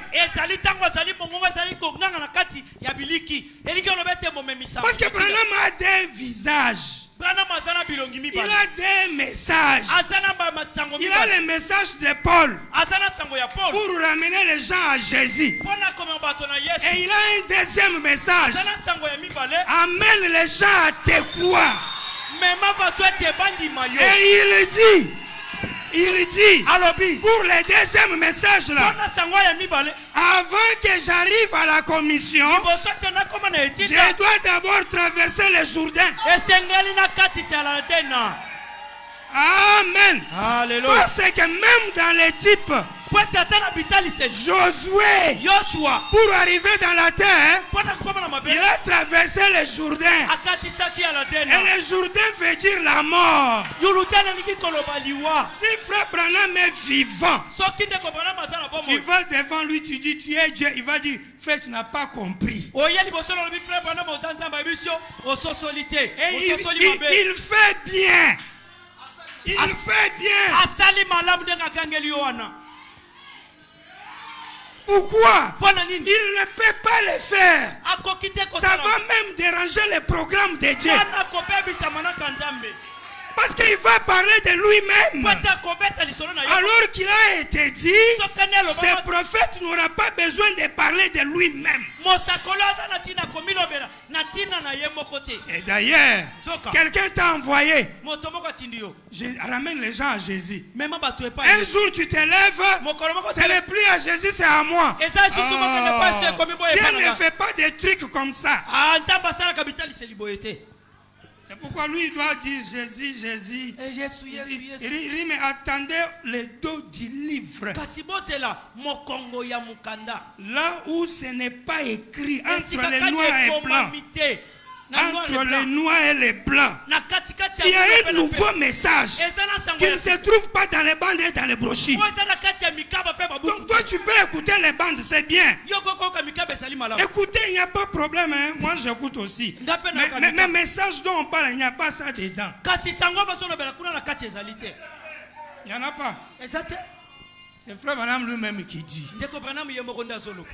Parce que Branham a des visages. Il a des messages. Il a le message de Paul pour ramener les gens à Jésus. Et il a un deuxième message. Amène les gens à te croire. Et il dit, pour le deuxième message là, avant que j'arrive à la commission, je dois d'abord traverser le Jourdain. Amen. Alléluia. Parce que même dans les types, Josué, pour arriver dans la terre, il a traversé le Jourdain. Et le Jourdain veut dire la mort. Si Frère Branham est vivant, tu vas devant lui, tu dis tu es Dieu, il va dire Frère, tu n'as pas compris. Et il fait bien. Il fait bien. Pourquoi? Il ne peut pas le faire. Ça va même déranger le programme de Dieu. Parce qu'il va parler de lui-même. Alors qu'il a été dit, ce prophète n'aura pas besoin de parler de lui-même. Et d'ailleurs, quelqu'un t'a envoyé. Ramène les gens à Jésus. Un jour tu te lèves, ce n'est plus à Jésus, c'est à moi. Dieu ne fait pas des trucs comme ça. C'est pourquoi lui il doit dire Jésus, Jésus. Il dit mais attendez le dos du livre. Là où ce n'est pas écrit entre les noirs et blancs. Entre les noirs et les blancs. Il y a un nouveau message qui ne se trouve pas dans les bandes et dans les brochures. Donc toi tu peux écouter les bandes, c'est bien. Écoutez, il n'y a pas de problème, hein? Moi j'écoute aussi. Mais les messages dont on parle, il n'y a pas ça dedans. Il n'y en a pas. Exact. C'est frère Branham lui-même qui dit. Ndeko Branham yemoko ndazolo.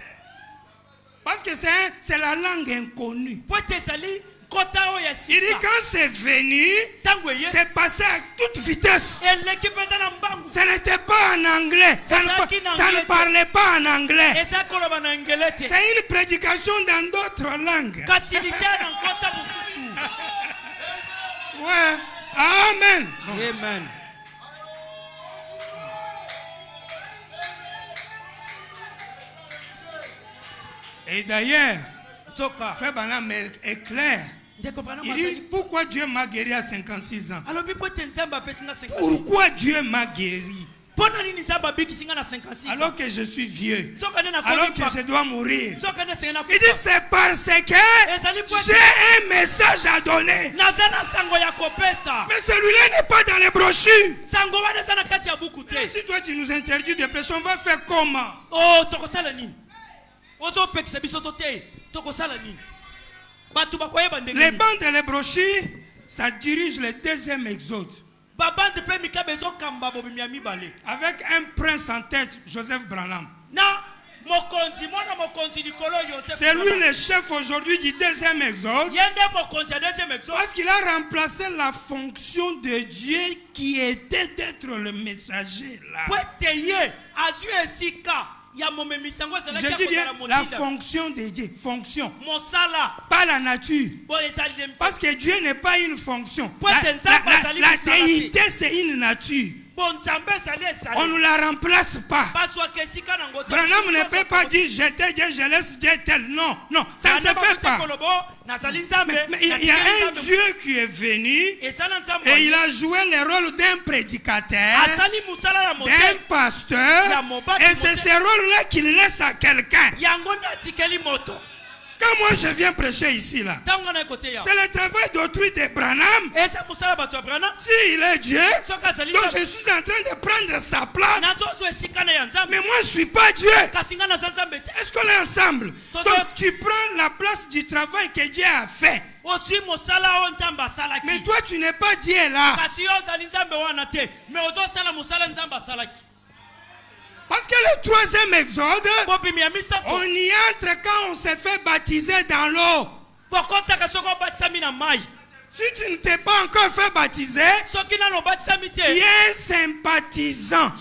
Parce que c'est la langue inconnue. Po tesali kota o ya Il dit sika. quand c'est venu, Tangoye. c'est passé à toute vitesse. Eleki pesa na mbangu. Ce n'était pas en anglais. Ça ne parlait pas en anglais. Esa koloba na ngelete. C'est une prédication dans d'autres langues. Kasilite na kota bukusu. Ouais. Amen. Amen. Et d'ailleurs, Toka. frère Branham est clair. Ndeko Branham Il dit pourquoi Dieu m'a guéri à 56 ans. alors bipo tenzamba pesinga 56. Pourquoi Dieu m'a guéri Pona nini nzamba bikisinga na 56. alors que je suis vieux, Soka nena alors que je dois mourir. Soka nena sengena Il dit c'est parce que j'ai un message à donner. nazana sango ya kopesa. Mais celui-là n'est pas dans les brochures. Sango wana sana kati ya buku Et te. si toi tu nous interdis de prêcher, on va faire comment? Oh, tokosala nini? Ozo pekisa biso tote. Tokosala nini? Batu bakoyeba ndenge. Les bandes et les brochures, ça dirige le deuxième exode. Babande pe mikabe zo kamba bobimia mibale. Avec un prince en tête, Joseph Branham. Na mokonzi mwana mokonzi likolo Joseph. C'est lui le chef aujourd'hui du deuxième exode. Yende mokonzi ya deuxième exode. Parce qu'il a remplacé la fonction de Dieu qui était d'être le messager là. Pwete ye azu esika ya momemisango Je zela dis bien kia la fonction de Dieu. Fonction. Mosala. Pas la nature. Bo ezali Parce que Dieu n'est pas une fonction. La La déité, c'est une nature. On ne la remplace pas. Branham ne peut pas dire j'étais Dieu, je laisse Dieu tel. Non, non, ça ne se fait pas. Mais il y a un Dieu qui est venu et il a joué le rôle d'un prédicateur, d'un pasteur, et c'est ce rôle-là qu'il laisse à quelqu'un. Quand moi je viens prêcher ici là, c'est le travail d'autrui de Branham. S'il est Dieu, donc je suis en train de prendre sa place. Mais moi je ne suis pas Dieu. Est-ce qu'on est ensemble? Donc tu prends la place du travail que Dieu a fait. Mais toi tu n'es pas Dieu là. Parce que le troisième exode, on y entre quand on se fait baptiser dans l'eau. Si tu ne t'es pas encore fait baptiser, tu es sympathisant.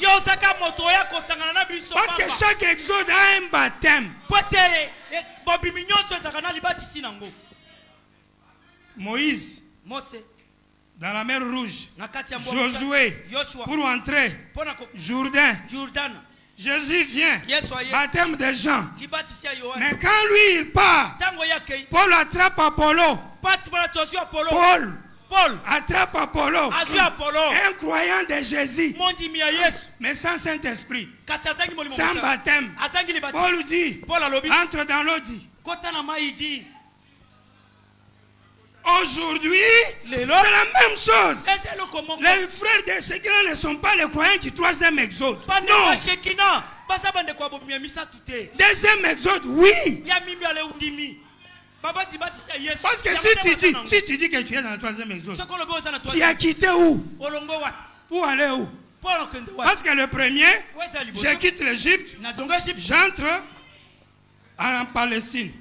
Parce que chaque exode a un baptême. Moïse, dans la mer Rouge, Josué, pour entrer, Jourdain. Jésus vient, baptême de Jean. Mais quand lui il part, Paul attrape Apollo. Paul attrape Apollo, un croyant de Jésus, mais sans Saint-Esprit, sans baptême. Paul dit, entre dans l'eau, dit. Aujourd'hui, c'est la même chose. Les frères de Shekinah ne sont pas les croyants du troisième exode. Non. Deuxième exode, oui. Parce que si tu dis que tu es dans le troisième exode, tu as quitté où? Pour aller où? Parce que le premier, je quitte l'Égypte, j'entre en Palestine.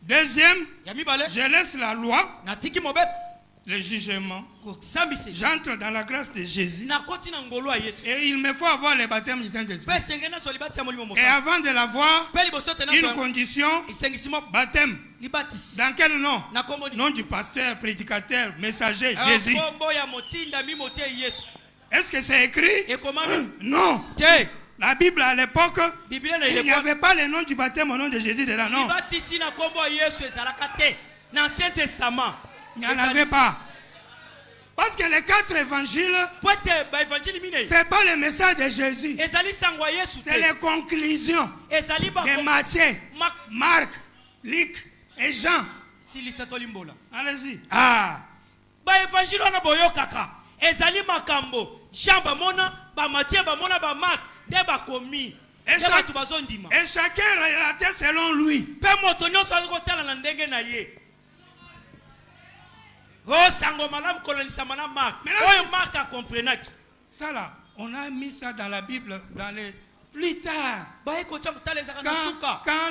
Deuxième, je laisse la loi, le jugement. J'entre dans la grâce de Jésus. Et il me faut avoir le baptême du Saint-Esprit. Et avant de l'avoir, une condition, baptême. Dans quel nom? Nom du pasteur, prédicateur, messager, Jésus. Est-ce que c'est écrit? Non. La Bible à l'époque, il n'y avait pas le nom du baptême au nom de Jésus dedans, non. Il n'y en avait pas. Parce que les 4 évangiles, ce n'est pas le message de Jésus. C'est les conclusions de Matthieu, Marc, Luc et Jean. Allez-y. Et chacun relatait selon lui. Ça là, on a mis ça dans la Bible dans les plus tard. Quand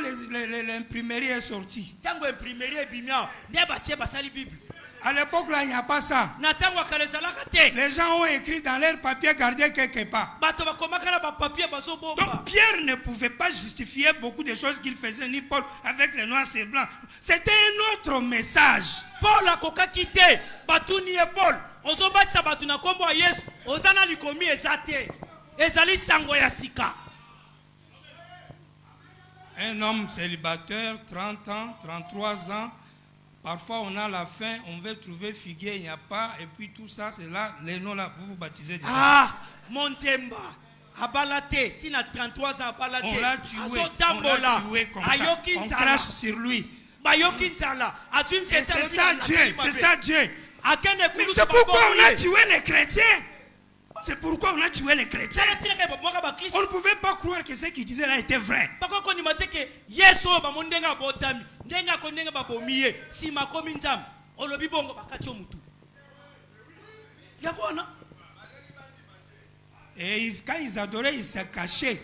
l'imprimerie est sortie. À l'époque là, il n'y a pas ça. Les gens ont écrit dans leur papier gardé quelque part. Donc Pierre ne pouvait pas justifier beaucoup de choses qu'il faisait, ni Paul, avec les noirs et blancs. C'était un autre message. Paul a quitté Batuni et Paul. Ozobatisa batuna kombo ya Yesu. Ozana likomi ezate. Ezali sango ya sika. Un homme célibataire, 30 ans, 33 ans. Parfois on a la faim, on veut trouver figuier, il n'y a pas. Et puis tout ça, c'est là, les noms là, vous vous baptisez déjà. Ah, Montemba. Abalate, tina 33 ans abalate. On l'a tué comme ça. On crache sur lui. C'est ça Dieu, c'est ça Dieu. C'est pourquoi on a tué les chrétiens. C'est pourquoi on a tué les chrétiens. On ne pouvait pas croire que ce qu'il disait là était vrai. Et quand ils adoraient, ils se cachaient.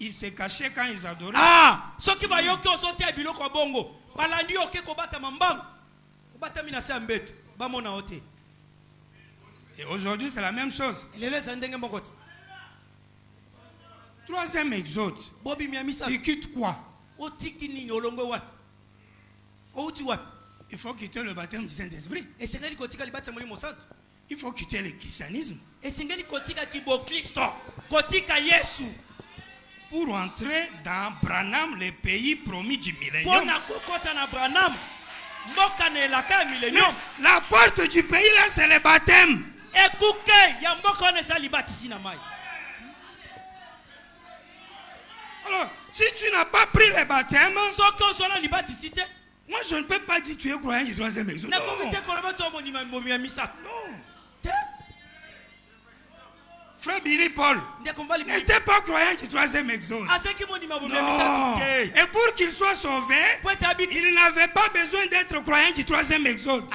Ils se cachaient quand ils adoraient. Ah, ce qui va yoki osote à biloko bongo. Balandi oke ko bata mambang. Bata mina sambet. Ba mona ote. Et aujourd'hui, c'est la même chose. Troisième exode. Tu quittes quoi? Il faut quitter le baptême du Saint-Esprit. Il faut quitter le christianisme. Pour entrer dans Branham, le pays promis du millénium. La porte du pays là, c'est le baptême. Alors, si tu n'as pas pris le baptême, moi je ne peux pas dire que tu es croyant du troisième exode. Non. Frère Billy Paul n'était pas croyant du troisième exode. Non. Et pour qu'il soit sauvé, il n'avait pas besoin d'être croyant du troisième exode.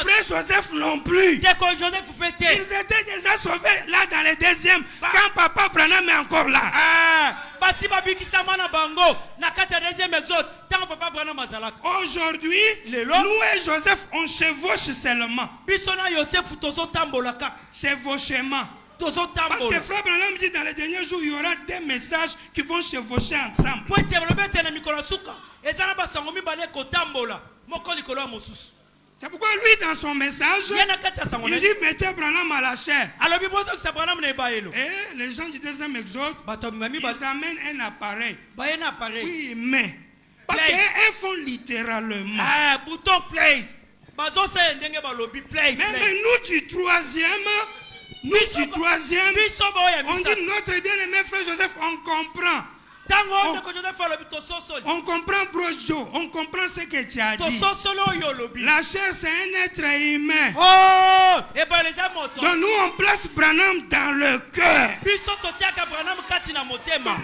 Frère Joseph non plus. Ils étaient déjà sauvés là dans le deuxième. Quand Papa Branham est encore là. Aujourd'hui, nous et Joseph, on chevauche seulement. Chevauchement. Parce que Frère Branham dit dans les derniers jours, il y aura des messages qui vont chevaucher ensemble. C'est pourquoi lui, dans son message, il dit mettez Branham à la chair. Et les gens du deuxième exode, ils amènent un appareil. Oui, mais. Parce qu'ils font littéralement. Bouton play. Mais nous du troisième, on dit notre bien-aimé frère Joseph, on comprend. On comprend Brojo, on comprend ce que tu as dit. La chair c'est un être humain. Donc nous on place Branham dans le cœur.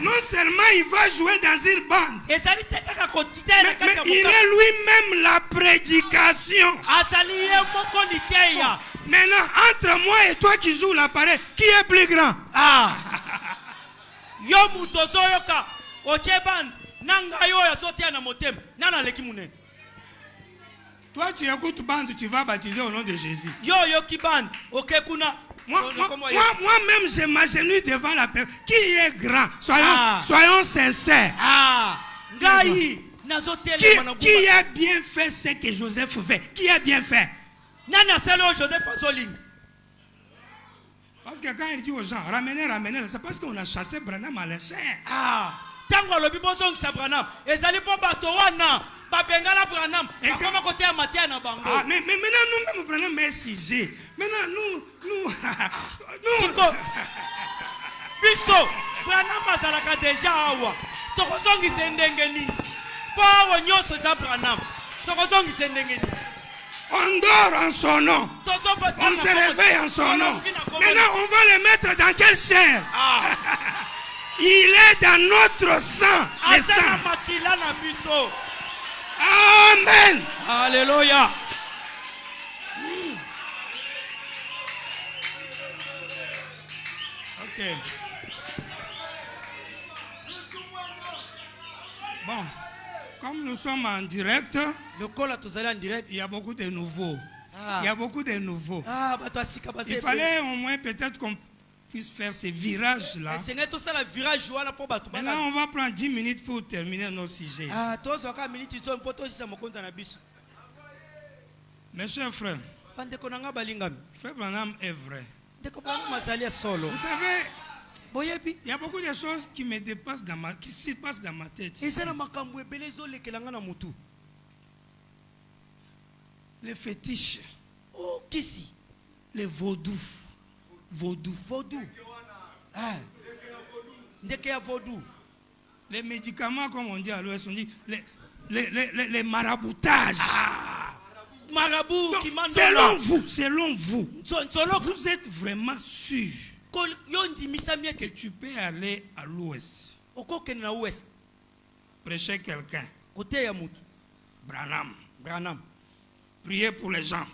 Non seulement il va jouer dans une bande, mais il est lui-même la prédication. Maintenant entre moi et toi qui joues l'appareil, qui est plus grand? Toi tu écoutes bande, tu vas baptiser au nom de Jésus. Moi-même je m'agenouille devant la personne. Qui est grand? Soyons sincères. Qui a bien fait ce que Joseph fait? Qui a bien fait? Parce que quand il dit aux gens, ramenez, c'est parce qu'on a chassé Branham à la chair. Mais maintenant nous-mêmes Branham est sujet. Maintenant nous Biso Branham azalaka déjà awa. Tokozongisa ndenge nini? Po awa nyonso za Branham. Tokozongisa ndenge nini? On dort en son nom. On se réveille en son nom. Maintenant, on va le mettre dans quelle chair? Il est dans notre sang. Le sang. Amen. Alléluia. Ok. Bon, comme nous sommes en direct, Le col à tous en direct. il y a beaucoup de nouveaux. Ah. Il y a beaucoup de nouveaux. Ah, bah toi, si capable. Il fallait au moins peut-être qu'on puisse faire ces virages-là. C'est tout ça le virage voilà pour battre. Maintenant, on va prendre 10 minutes pour terminer nos sujets. Ah, toi, ça quand minute tu son poto si ça me compte na biso. Mes chers frères, Pande konanga balingami. Frère Branham est vrai. Ndeko Branham mazali solo. Vous savez, Boyebi. il y a beaucoup de choses qui me dépassent qui se passent dans ma tête. Et ça na makambo ebele zo lekelanga na mutu. Les fétiches. Oh, kisi. Les vaudous. Vaudou. Ah. Ndeke ya vaudou. Les médicaments, comme on dit à l'Ouest, on dit les maraboutages. Ah. Marabout Donc, qui m'a selon vous, vous êtes vraiment sûr que tu peux aller à l'Ouest, prêcher quelqu'un, Branham, prier pour les gens.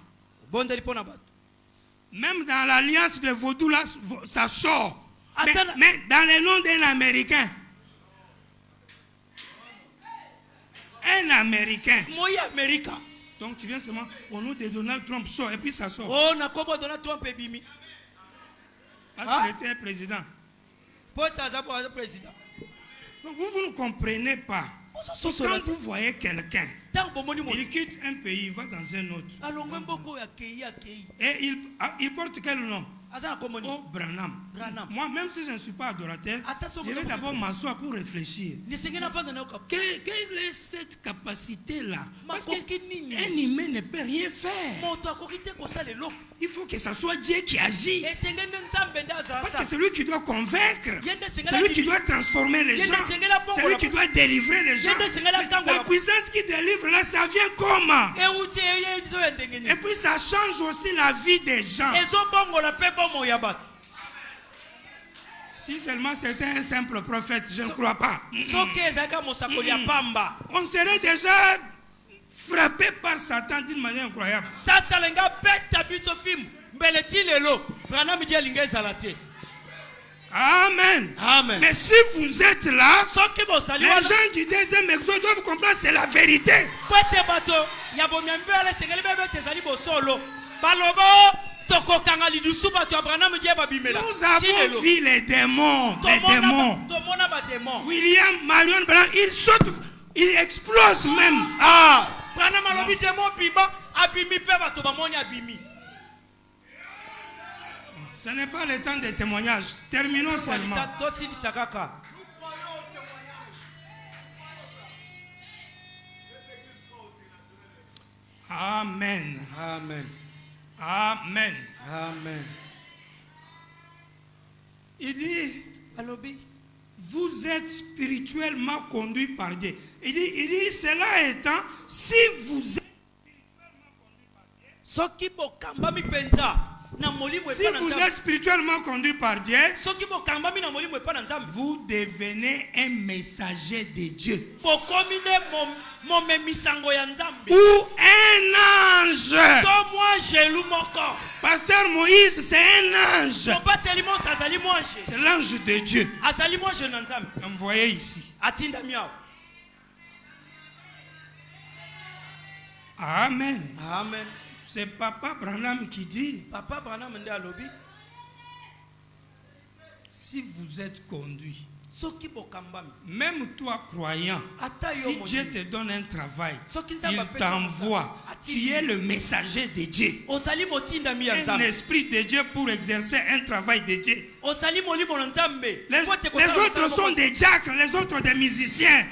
Même dans l'alliance de vaudou, là, ça sort. Mais dans le nom d'un Américain. Un Américain. Donc tu viens seulement au nom de Donald Trump sort et puis ça sort. Oh, na kobo Donald Trump et bimi. Parce qu'il était président. Président. Donc vous ne comprenez pas. Quand vous voyez quelqu'un, il quitte un pays, il va dans un autre. Et il porte quel nom? Oh, Branham. Moi, même si je ne suis pas adorateur, je vais d'abord m'asseoir pour réfléchir. Quelle est cette capacité-là? Parce qu'un humain ne peut rien faire. Il faut que ce soit Dieu qui agit. Parce que c'est lui qui doit convaincre. C'est lui qui doit transformer les gens. C'est lui qui doit délivrer les gens. La puissance qui délivre là, ça vient comment? Et puis ça change aussi la vie des gens. Si seulement c'était un simple prophète, je ne crois pas. On serait déjà frappé par Satan d'une manière incroyable. Amen. Amen. Mais si vous êtes là, les gens du deuxième exode doivent comprendre c'est la vérité. Nous avons vu les démons. William Marion Branham, il saute, il explose même. Ah. Ce n'est pas le temps des témoignages. Terminons seulement. Amen. Amen. Amen. Amen. Il dit, vous êtes spirituellement conduit par Dieu. Il dit, cela étant, si vous êtes spirituellement conduit par Dieu, vous devenez un messager de Dieu. Ou un ange. Pasteur Moïse, c'est un ange. C'est l'ange de Dieu. Envoyé ici. Amen. Amen. C'est Papa Branham qui dit, si vous êtes conduit, même toi croyant, si Dieu te donne un travail, il t'envoie. Tu es le messager de Dieu. Un esprit de Dieu pour exercer un travail de Dieu. Les autres sont des diacres, les autres des musiciens,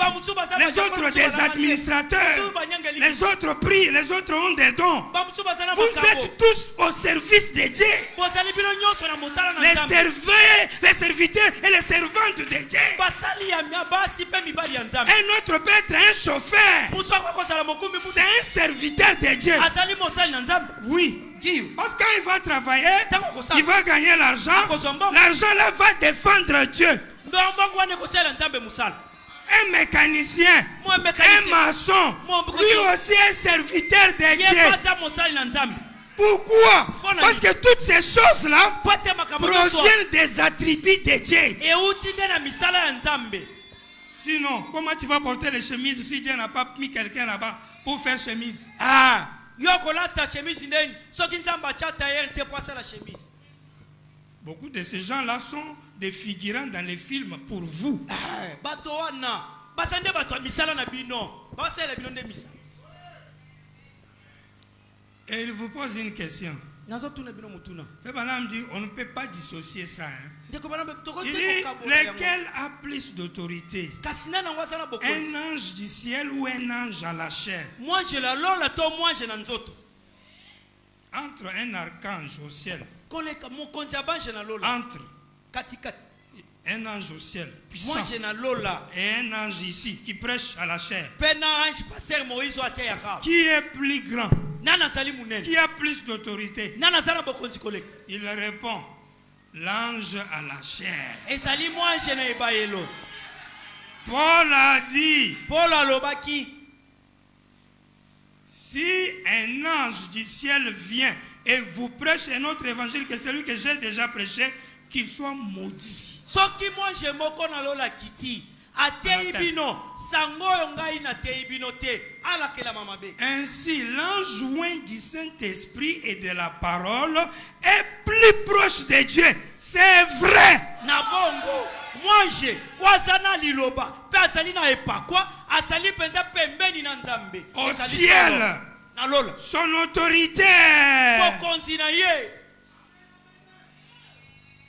les autres des administrateurs, les autres prient, les autres ont des dons. Vous êtes tous au service de Dieu. Les serviteurs et les servantes de Dieu. Un autre peut être un chauffeur. C'est un serviteur de Dieu. Oui. Parce que quand il va travailler, il va gagner l'argent. L'argent là va défendre Dieu. Un mécanicien, un maçon, lui aussi un serviteur de Dieu. Pourquoi? Bon, Parce que toutes ces choses-là po ete makambo nyonso proviennent des attributs de Dieu. euti nde na misala ya nzambe. Sinon, comment tu vas porter les chemises si Dieu n'a pas mis quelqu'un là-bas pour faire chemise? Yo kolata chemise ndeni soki nzambe atia tailleur te po asala chemise. Beaucoup de ces gens-là sont des figurants dans les films pour vous. Bato wana basa nde bato ya misala na bino basalela bino nde misala. Et il vous pose une question. Nazotuna bino mutuna. Frère Branham dit on ne peut pas dissocier ça. Ndeko bana toko Il te dit kokabola. lequel a plus d'autorité? Kasina na ngwasa na bokonzi. Un ange du ciel ou un ange à la chair? Moi je la lola to moi je na nzoto. Entre un archange au ciel, Koleka mokonzi abanje na lola. entre Katikati. un ange au ciel puissant Moi je na lola. et un ange ici qui prêche à la chair, Pena ange pasteur Moïse wa te yaka. qui est plus grand? Nana zali munene. Qui a plus d'autorité? Nana zala bokonzi koleka. Il répond, l'ange à la chair. Ezali moi je na ebayelo. Paul a dit, Paul alobaki. si un ange du ciel vient et vous prêche un autre évangile que celui que j'ai déjà prêché, qu'il soit maudit. Soki moi je moko na lola kiti. Atei bino sango oyo ngai na tei bino te alakela mamabe. Ainsi, l'enjoint du Saint-Esprit et de la parole est plus proche de Dieu. C'est vrai. Na bongo mwanje wazana liloba pe azali na epakwa azali penza pembeni na nzambe. Au Ezali ciel, solo. Na lola son autorité. bokonzi na ye.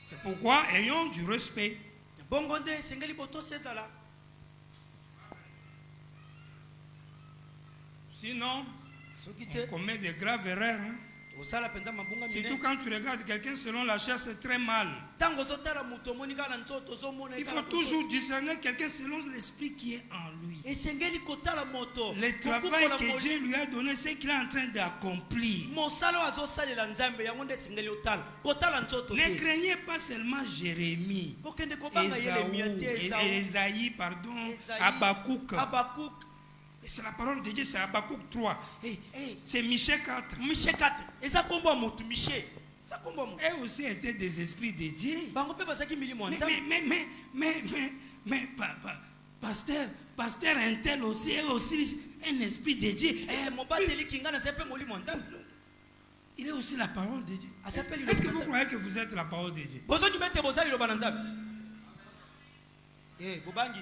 C'est pourquoi ayons du respect. Bongo nde sengeli botosi ezala. Sinon, Soki on te commet de graves erreurs. Hein. osala penza mabunga Surtout minene. quand tu regardes quelqu'un selon la chair, c'est très mal. Tango ozotala mutu omoni kaka na nzoto ozomona Il faut toujours discerner quelqu'un selon l'esprit qui est en lui. esengeli kotala moto. Le travail que Dieu lui a donné, c'est qu'il est en train d'accomplir. mosala oyo azosalela nzambe yango nde esengeli otala kotala nzoto Ne te. craignez pas seulement Jérémie, Kokende kobanga Yeremia te Esaïe, pardon, Esaïe, Habakkuk. Habakkuk. Et c'est la parole de Dieu, c'est Habakkuk 3. C'est Michée 4. Miche 4 eza kombo ya motu Miche eza kombo ya motu. Eux aussi étaient des esprits de Dieu. Bango mpe bazalaki milimo ya nzambe. Mais, pasteur un tel aussi est aussi un esprit de Dieu. Mobateli kinga na zepe molimo ya nzambe. Il est aussi la parole de Dieu. Asapeli Est-ce que vous croyez que vous êtes la parole de Dieu? bozongi mete bozali loba na nzambe. Bobangi.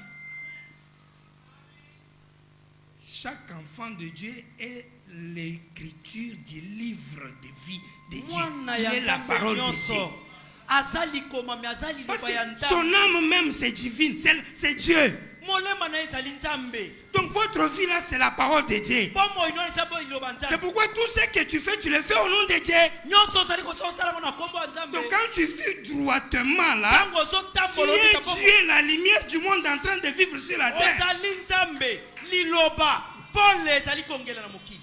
Chaque enfant de Dieu est l'écriture du livre de vie de Dieu. Mwana Il ya est la nzambe parole de Dieu. nyonso azali koma me azali Parce loba ya que son nzambe. âme même c'est divine, c'est Dieu. Molema na ezali nzambe. Donc votre vie là c'est la parole de Dieu. Bomo ino eza bo loba C'est nzambe. pourquoi tout ce que tu fais, tu le fais au nom de Dieu. Nyonso ozali kosala na kombo ya nzambe. Donc quand tu vis droitement là, Tango ozotambola tu es la lumière du monde en train de vivre sur la terre. ozali nzambe liloba pole ezali kongela na mokili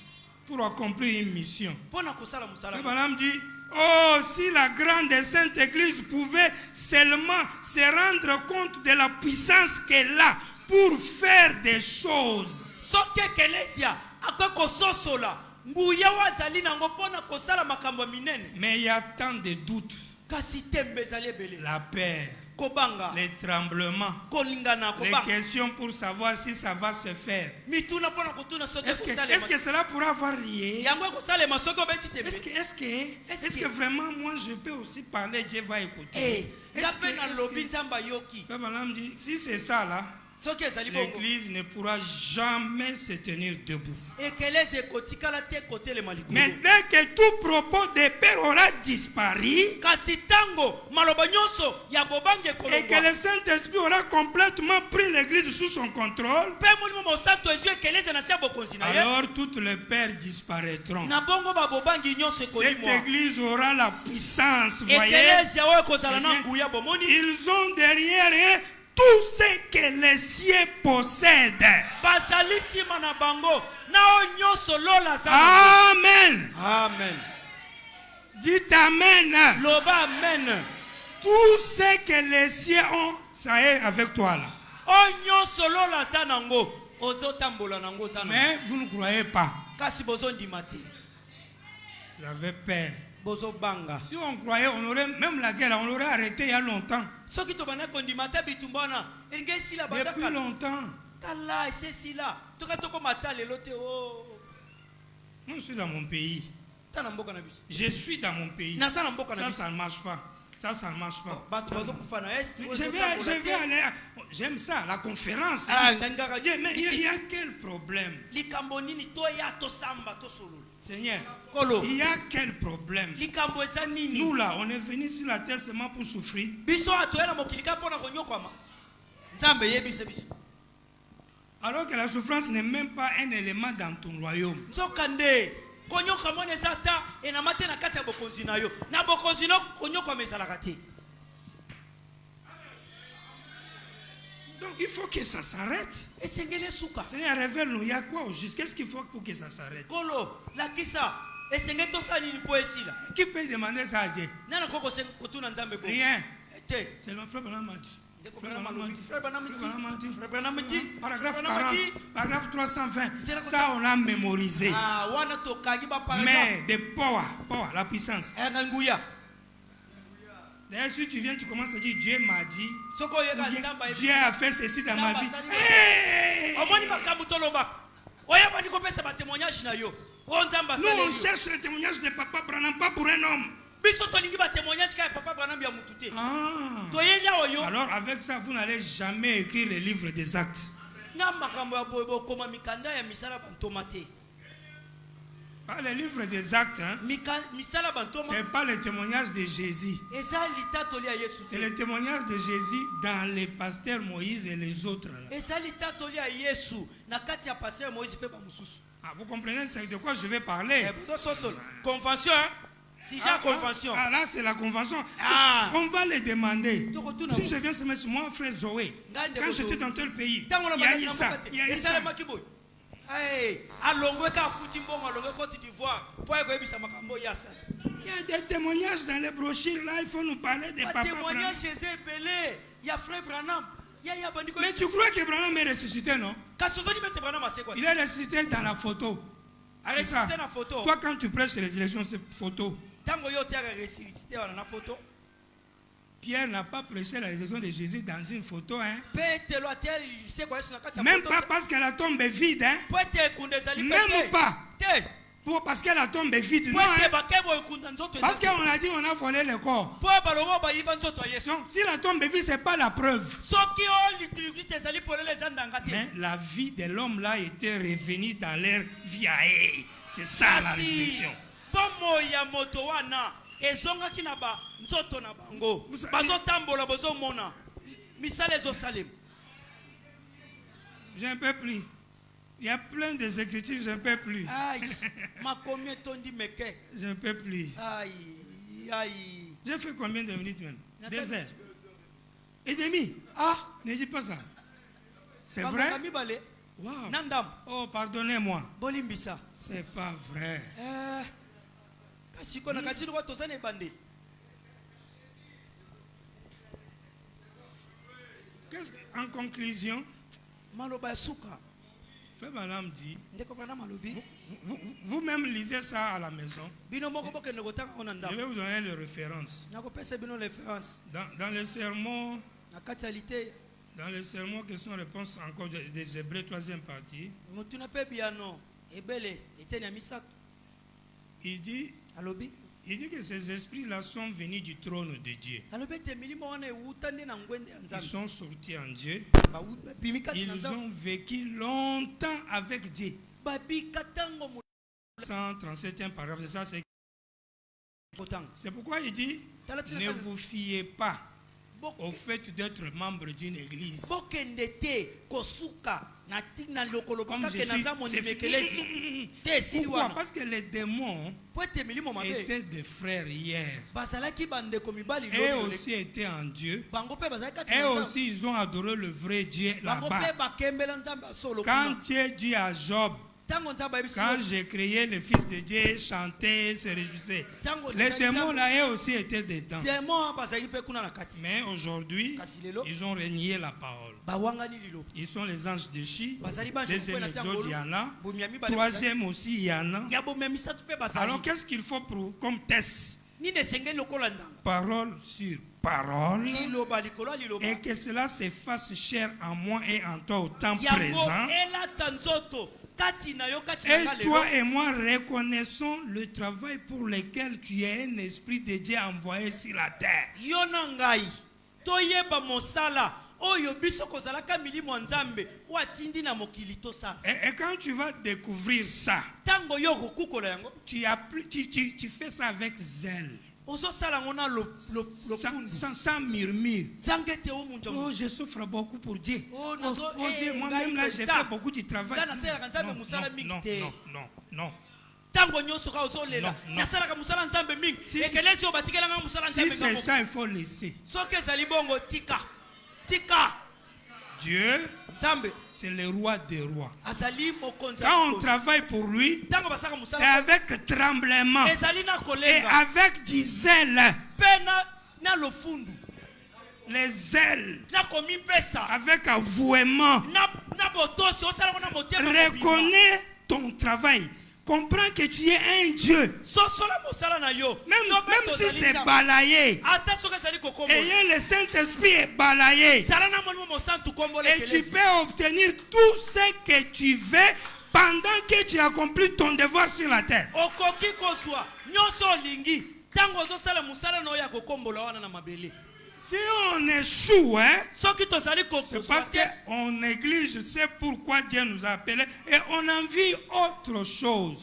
Pour accomplir une mission. mpona kosala mosala. Abraham dit, oh, si la grande et sainte église pouvait seulement se rendre compte de la puissance qu'elle a pour faire des choses. soki ekelesia akoki kososola nguya oyo azali nango mpona kosala makambo ya minene. Mais il y a tant de doutes. Kasi tembe ezali ebele. La peur, Kobanga, les tremblements, kolingana, les kobanga. questions pour savoir si ça va se faire. Mituna mpona kotuna soki Est-ce ekosalema. que cela pourra avoir lieu? Yango ekosalema soki obeti tembe. Est-ce que vraiment moi je peux aussi parler, Dieu va écouter? nga mpe na lobi nzambe ayoki. Frère Branham dit, si c'est ça là, Soki ezali bongo. l'église ne pourra jamais se tenir debout. Ekeleze kotikala te kotelema likolo. Mais dès que tout propos de père aura disparu Kasi tango maloba nyonso ya bobange et que kolongwa. le Saint-Esprit aura complètement pris l'église sous son contrôle, Pe molimo mosanto ezwi ekeleze na se ya bokonzi na ye. alors toutes les pères disparaîtront. Na bongo babobangi nyonso Cette ekolimwa. église aura la puissance, voyez. Ekeleze oyo ekozala na nguya bomoni. Ils ont derrière eux tout ce que les cieux possèdent. Bazali nsima na bango na oyo nyonso lola aza na Amen. bango. Amen. Dites Amen. Loba amen. Tout ce que les cieux ont, ça est avec toi là. Oyo nyonso lola aza nango ozotambola nango oza nango. Mais vous ne croyez pas. Kasi bozondima te. J'avais peur. Bozo banga. Si on croyait, on aurait, même la guerre, on l'aurait arrêté il y a longtemps. Soki to bana kondimata bitumbana. Engé sila banda. Depuis longtemps. Kala c'est sila. Toka toko mata lelo te o. Moi, je suis dans mon pays. Tana mboka na biso. Je suis dans mon pays. Na sana mboka na Ça, biso. ça ne marche pas. Ça ne marche pas. Bato bazo kufana est. Je vais aller. J'aime ça, la conférence. Ah, Mais il y a quel problème? Likambo nini to ya to samba to solo. Seigneur, Kolo. il y a quel problème? Likambo eza nini? Nous là, on est venus sur la terre seulement pour souffrir. Biso atoyela mokilika pona konyokwama. Nzambe yebise biso. Alors que la souffrance n'est même pas un élément dans ton royaume. Nzokande konyoka mona ezata enamate na kati ya bokonzi na yo. Na bokonzi no konyokwama ezalaka te. Donc il faut que ça s'arrête. Esengele suka. Seigneur, révèle-nous, il y a quoi au juste? Qu'est-ce qu'il faut pour que ça s'arrête? Kolo, la kisa. Esengele to sali ni poesila. Qui peut demander ça à Dieu? Nana koko sen kotuna nzambe bo. Rien. Te. C'est le frère Branham a dit. Frère Branham dit. Paragraphe 40, paragraphe 320. Ça, on l'a mémorisé. Ah, wana to kagi ba paragraphe. Mais de power, la puissance. Nguya. D'ailleurs, si tu viens, tu commences à dire Dieu m'a dit. Soko yega nzamba. Dieu a fait ceci dans ma vie. Omoni makambu toloba. Oya bani ko pesa ba témoignage na yo. O nzamba Nous, on cherche le témoignage de Papa Branham, pas pour un homme. Biso tolingi ba témoignage ka Papa Branham ya mutute. Ah. Toyenya oyo. Alors, avec ça, vous n'allez jamais écrire le livre des actes. Na makambo ya bobo koma mikanda ya misala bantomate. Pas le livre des actes, hein. Misala bantoma. C'est pas le témoignage de Jésus. Eza litatoli ya Yesu. C'est le témoignage de Jésus dans les pasteurs Moïse et les autres. Eza litatoli ya Yesu na kati ya pasteur Moïse pe ba mususu. Ah, vous comprenez de quoi je vais parler? Convention, hein? Si j'ai convention. Ah, là, c'est la convention. Ah. On va les demander. Si je viens seulement sur moi, frère Zoé, quand j'étais dans tel pays, il y a eu ça, il y a eu ça. Il y a des témoignages dans les brochures, là, il faut nous parler des papas. Il y a frère Branham. Mais tu crois que Branham est ressuscité, non? Il est ressuscité dans la photo. C'est ça. Toi, quand tu prêches les élections, c'est photo. Pierre n'a pas prêché la résurrection de Jésus dans une photo, hein? Même pas parce que la tombe est vide, hein? Même pas. Parce que la tombe est vide, non, hein? Parce qu'on a dit on a volé le corps. Non, si la tombe est vide, ce n'est pas la preuve. Mais la vie de l'homme là était revenue dans leur vie à eux. C'est ça la résurrection. Je ne peux plus. Il y a plein des écritures, je ne peux plus. Je ne peux plus. J'ai fait combien de minutes même? 2 heures. Et demi. Ah, ne dis pas ça. C'est vrai? Wow. Oh, pardonnez-moi. C'est pas vrai. En conclusion, Frère Branham dit, vous-même lisez ça à la maison. Je vais vous donner les références. Dans les sermons, questions-réponses encore des Hébreux, 3e partie, il dit que ces esprits-là sont venus du trône de Dieu. Ils sont sortis en Dieu. Ils ont vécu longtemps avec Dieu. 137e paragraphe, c'est ça. C'est pourquoi il dit, ne vous fiez pas au fait d'être membre d'une église. Comme je suis, pourquoi? Parce que les démons étaient des frères hier. Et aussi étaient en Dieu. Et aussi ils ont adoré le vrai Dieu là-bas. Quand Dieu dit à Job, Quand j'ai créé le Fils de Dieu, chantait, se réjouissait. Les démons là eux aussi étaient dedans. Mais aujourd'hui, ils ont renié la parole. Ils sont les anges déchus. Deuxième exode, il y en a. Troisième aussi, il y en a. Alors qu'est-ce qu'il faut comme test? Parole sur parole. Et que cela se fasse chair en moi et en toi au temps présent. Et toi et moi reconnaissons le travail pour lequel tu es un esprit de Dieu envoyé sur la terre. Et quand tu vas découvrir ça, tu fais ça avec zèle. Sans murmure. Oh, je souffre beaucoup pour Dieu. Oh Dieu, moi-même là, j'ai fait beaucoup de travail. Non. Si c'est ça, il faut laisser. Dieu, c'est le roi des rois. Quand on travaille pour lui, c'est avec tremblement et avec du zèle. Les ailes, avec avouement. Reconnais ton travail. Comprends que tu es un Dieu. Même si c'est balayé. Et le Saint-Esprit est balayé. Et tu peux obtenir tout ce que tu veux pendant que tu accomplis ton devoir sur la terre. Si on échoue, c'est parce qu'on néglige, c'est pourquoi Dieu nous a appelés et on envie autre chose.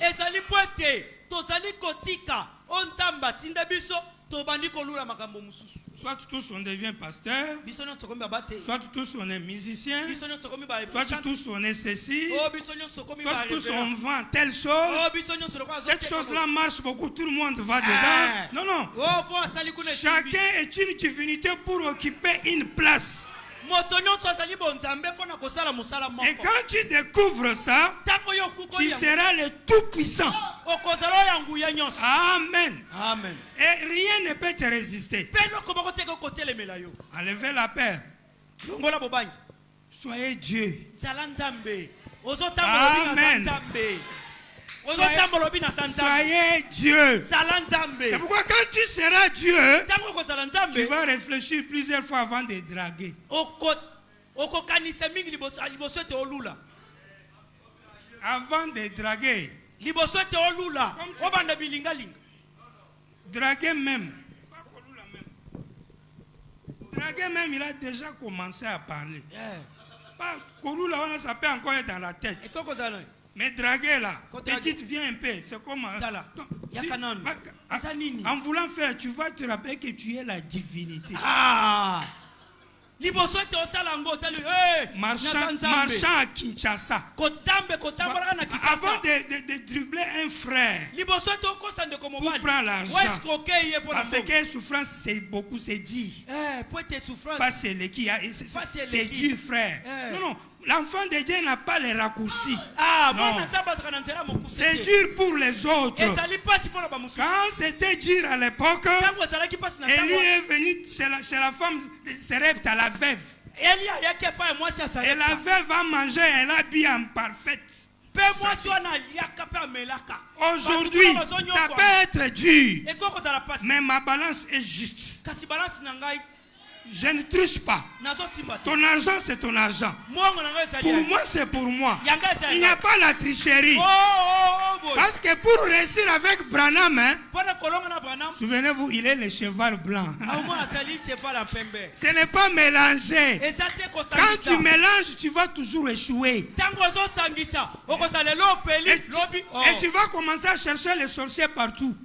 Soit tous on devient pasteur, soit tous on est musicien, soit tous on est ceci, soit tous on vend telle chose. Cette chose-là marche beaucoup, tout le monde va dedans. Non. Chacun est une divinité pour occuper une place. Et quand tu découvres ça, tu seras le tout-puissant. Amen. Et rien ne peut te résister. Enlevez la peur. Soyez Dieu. Amen. Soyez Dieu. C'est pourquoi quand tu seras Dieu, tu vas réfléchir plusieurs fois avant de draguer. Avant de draguer. Draguer même. Draguer même, il a déjà commencé à parler. Pas Kolula, ça peut encore être dans la tête. Mais draguer là, petite viens un peu, c'est comment? En voulant faire, tu vas te rappeler que tu es la divinité. Marchant à Kinshasa. Avant de dribbler un frère pour prendre l'argent. Parce que souffrance, c'est beaucoup, c'est dit. Pas c'est le qui a, c'est Dieu frère. Non. L'enfant de Dieu n'a pas les raccourcis. C'est dur pour les autres. Quand c'était dur à l'époque, Élie est venu chez la femme de Sarepta, la veuve. Et la veuve a mangé, elle a bu en parfaite. Aujourd'hui, ça peut être dur. Mais ma balance est juste. Je ne triche pas. Ton argent, c'est ton argent. Pour moi, c'est pour moi. Il n'y a pas la tricherie. Parce que pour réussir avec Branham, souvenez-vous, il est le cheval blanc. Ce n'est pas mélangé. Quand tu mélanges, tu vas toujours échouer. Et tu vas commencer à chercher les sorciers partout.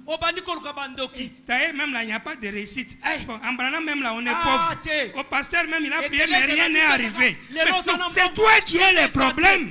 Même là, il n'y a pas de réussite. En Branham, même là, on est pauvre. Au pasteur même il a prié mais rien n'est arrivé. C'est toi qui es le problème.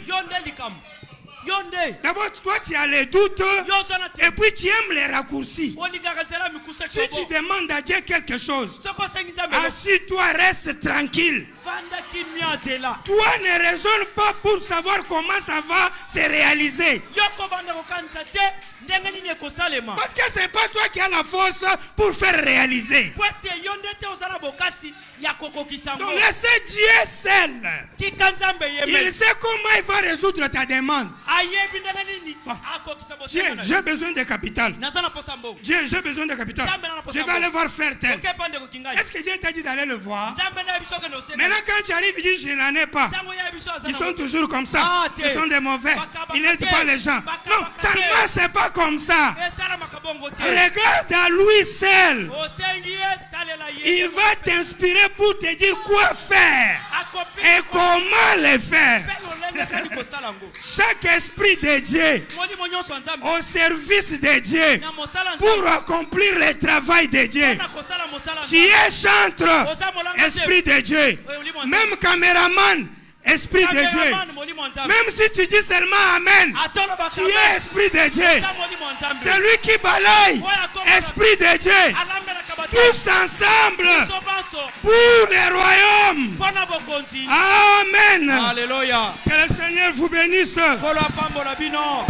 Yonde. D'abord, toi, tu as les doutes Yozana te. et puis tu aimes les raccourcis. Olingaka zela mikuse Si tu demandes à Dieu quelque chose, Soko sengiza melo. assis-toi, reste tranquille. Vanda kimya zela. Toi, ne raisonne pas pour savoir comment ça va se réaliser. Yoko banda kokanza te. Ndenge nini ekosalema. Parce que ce n'est pas toi qui as la force pour faire réaliser. Pwete yonde te ozala bokasi ya kokokisa ngo. Donc laissez Dieu seul. Tika Nzambe Il yemeli. sait comment il va résoudre ta demande. Ayebi ndenge nini Bon. akokisa Dieu, bosengo na yo. j'ai besoin de capital. Nazana posa mbongo. Dieu, j'ai besoin de capital. Je vais aller voir faire tel. Oke pande kokingani. Est-ce que Dieu t'a dit d'aller le voir? Nzambe na biso ke no sena. Maintenant, quand tu arrives, il dit, je n'en ai pas. Tango ya biso azana. Ils sont toujours comme ça. Ah, Ils sont des mauvais. Baka, Ils n'aident baka, pas les gens. baka, Non, baka, ça ne marche pas comme ça. Esala makabongo te. Regarde à lui seul. Osengi talela ye. Il va t'inspirer pour te dire quoi faire Akopi. et comment le faire. Pelo lenga kani kosala ngo. Chaque esprit de Dieu Moni monyonso Nzambe. au service de Dieu Na mosala pour accomplir le travail de Dieu. na kosala mosala. Tu es chantre, esprit de Dieu. Même caméraman, esprit de Dieu. Même si tu dis seulement Amen, tu es esprit de Dieu. C'est lui qui balaye, esprit de Dieu. Tous ensemble pour le royaume. Amen. Alléluia. Que le Seigneur vous bénisse. Kolo apambola bino.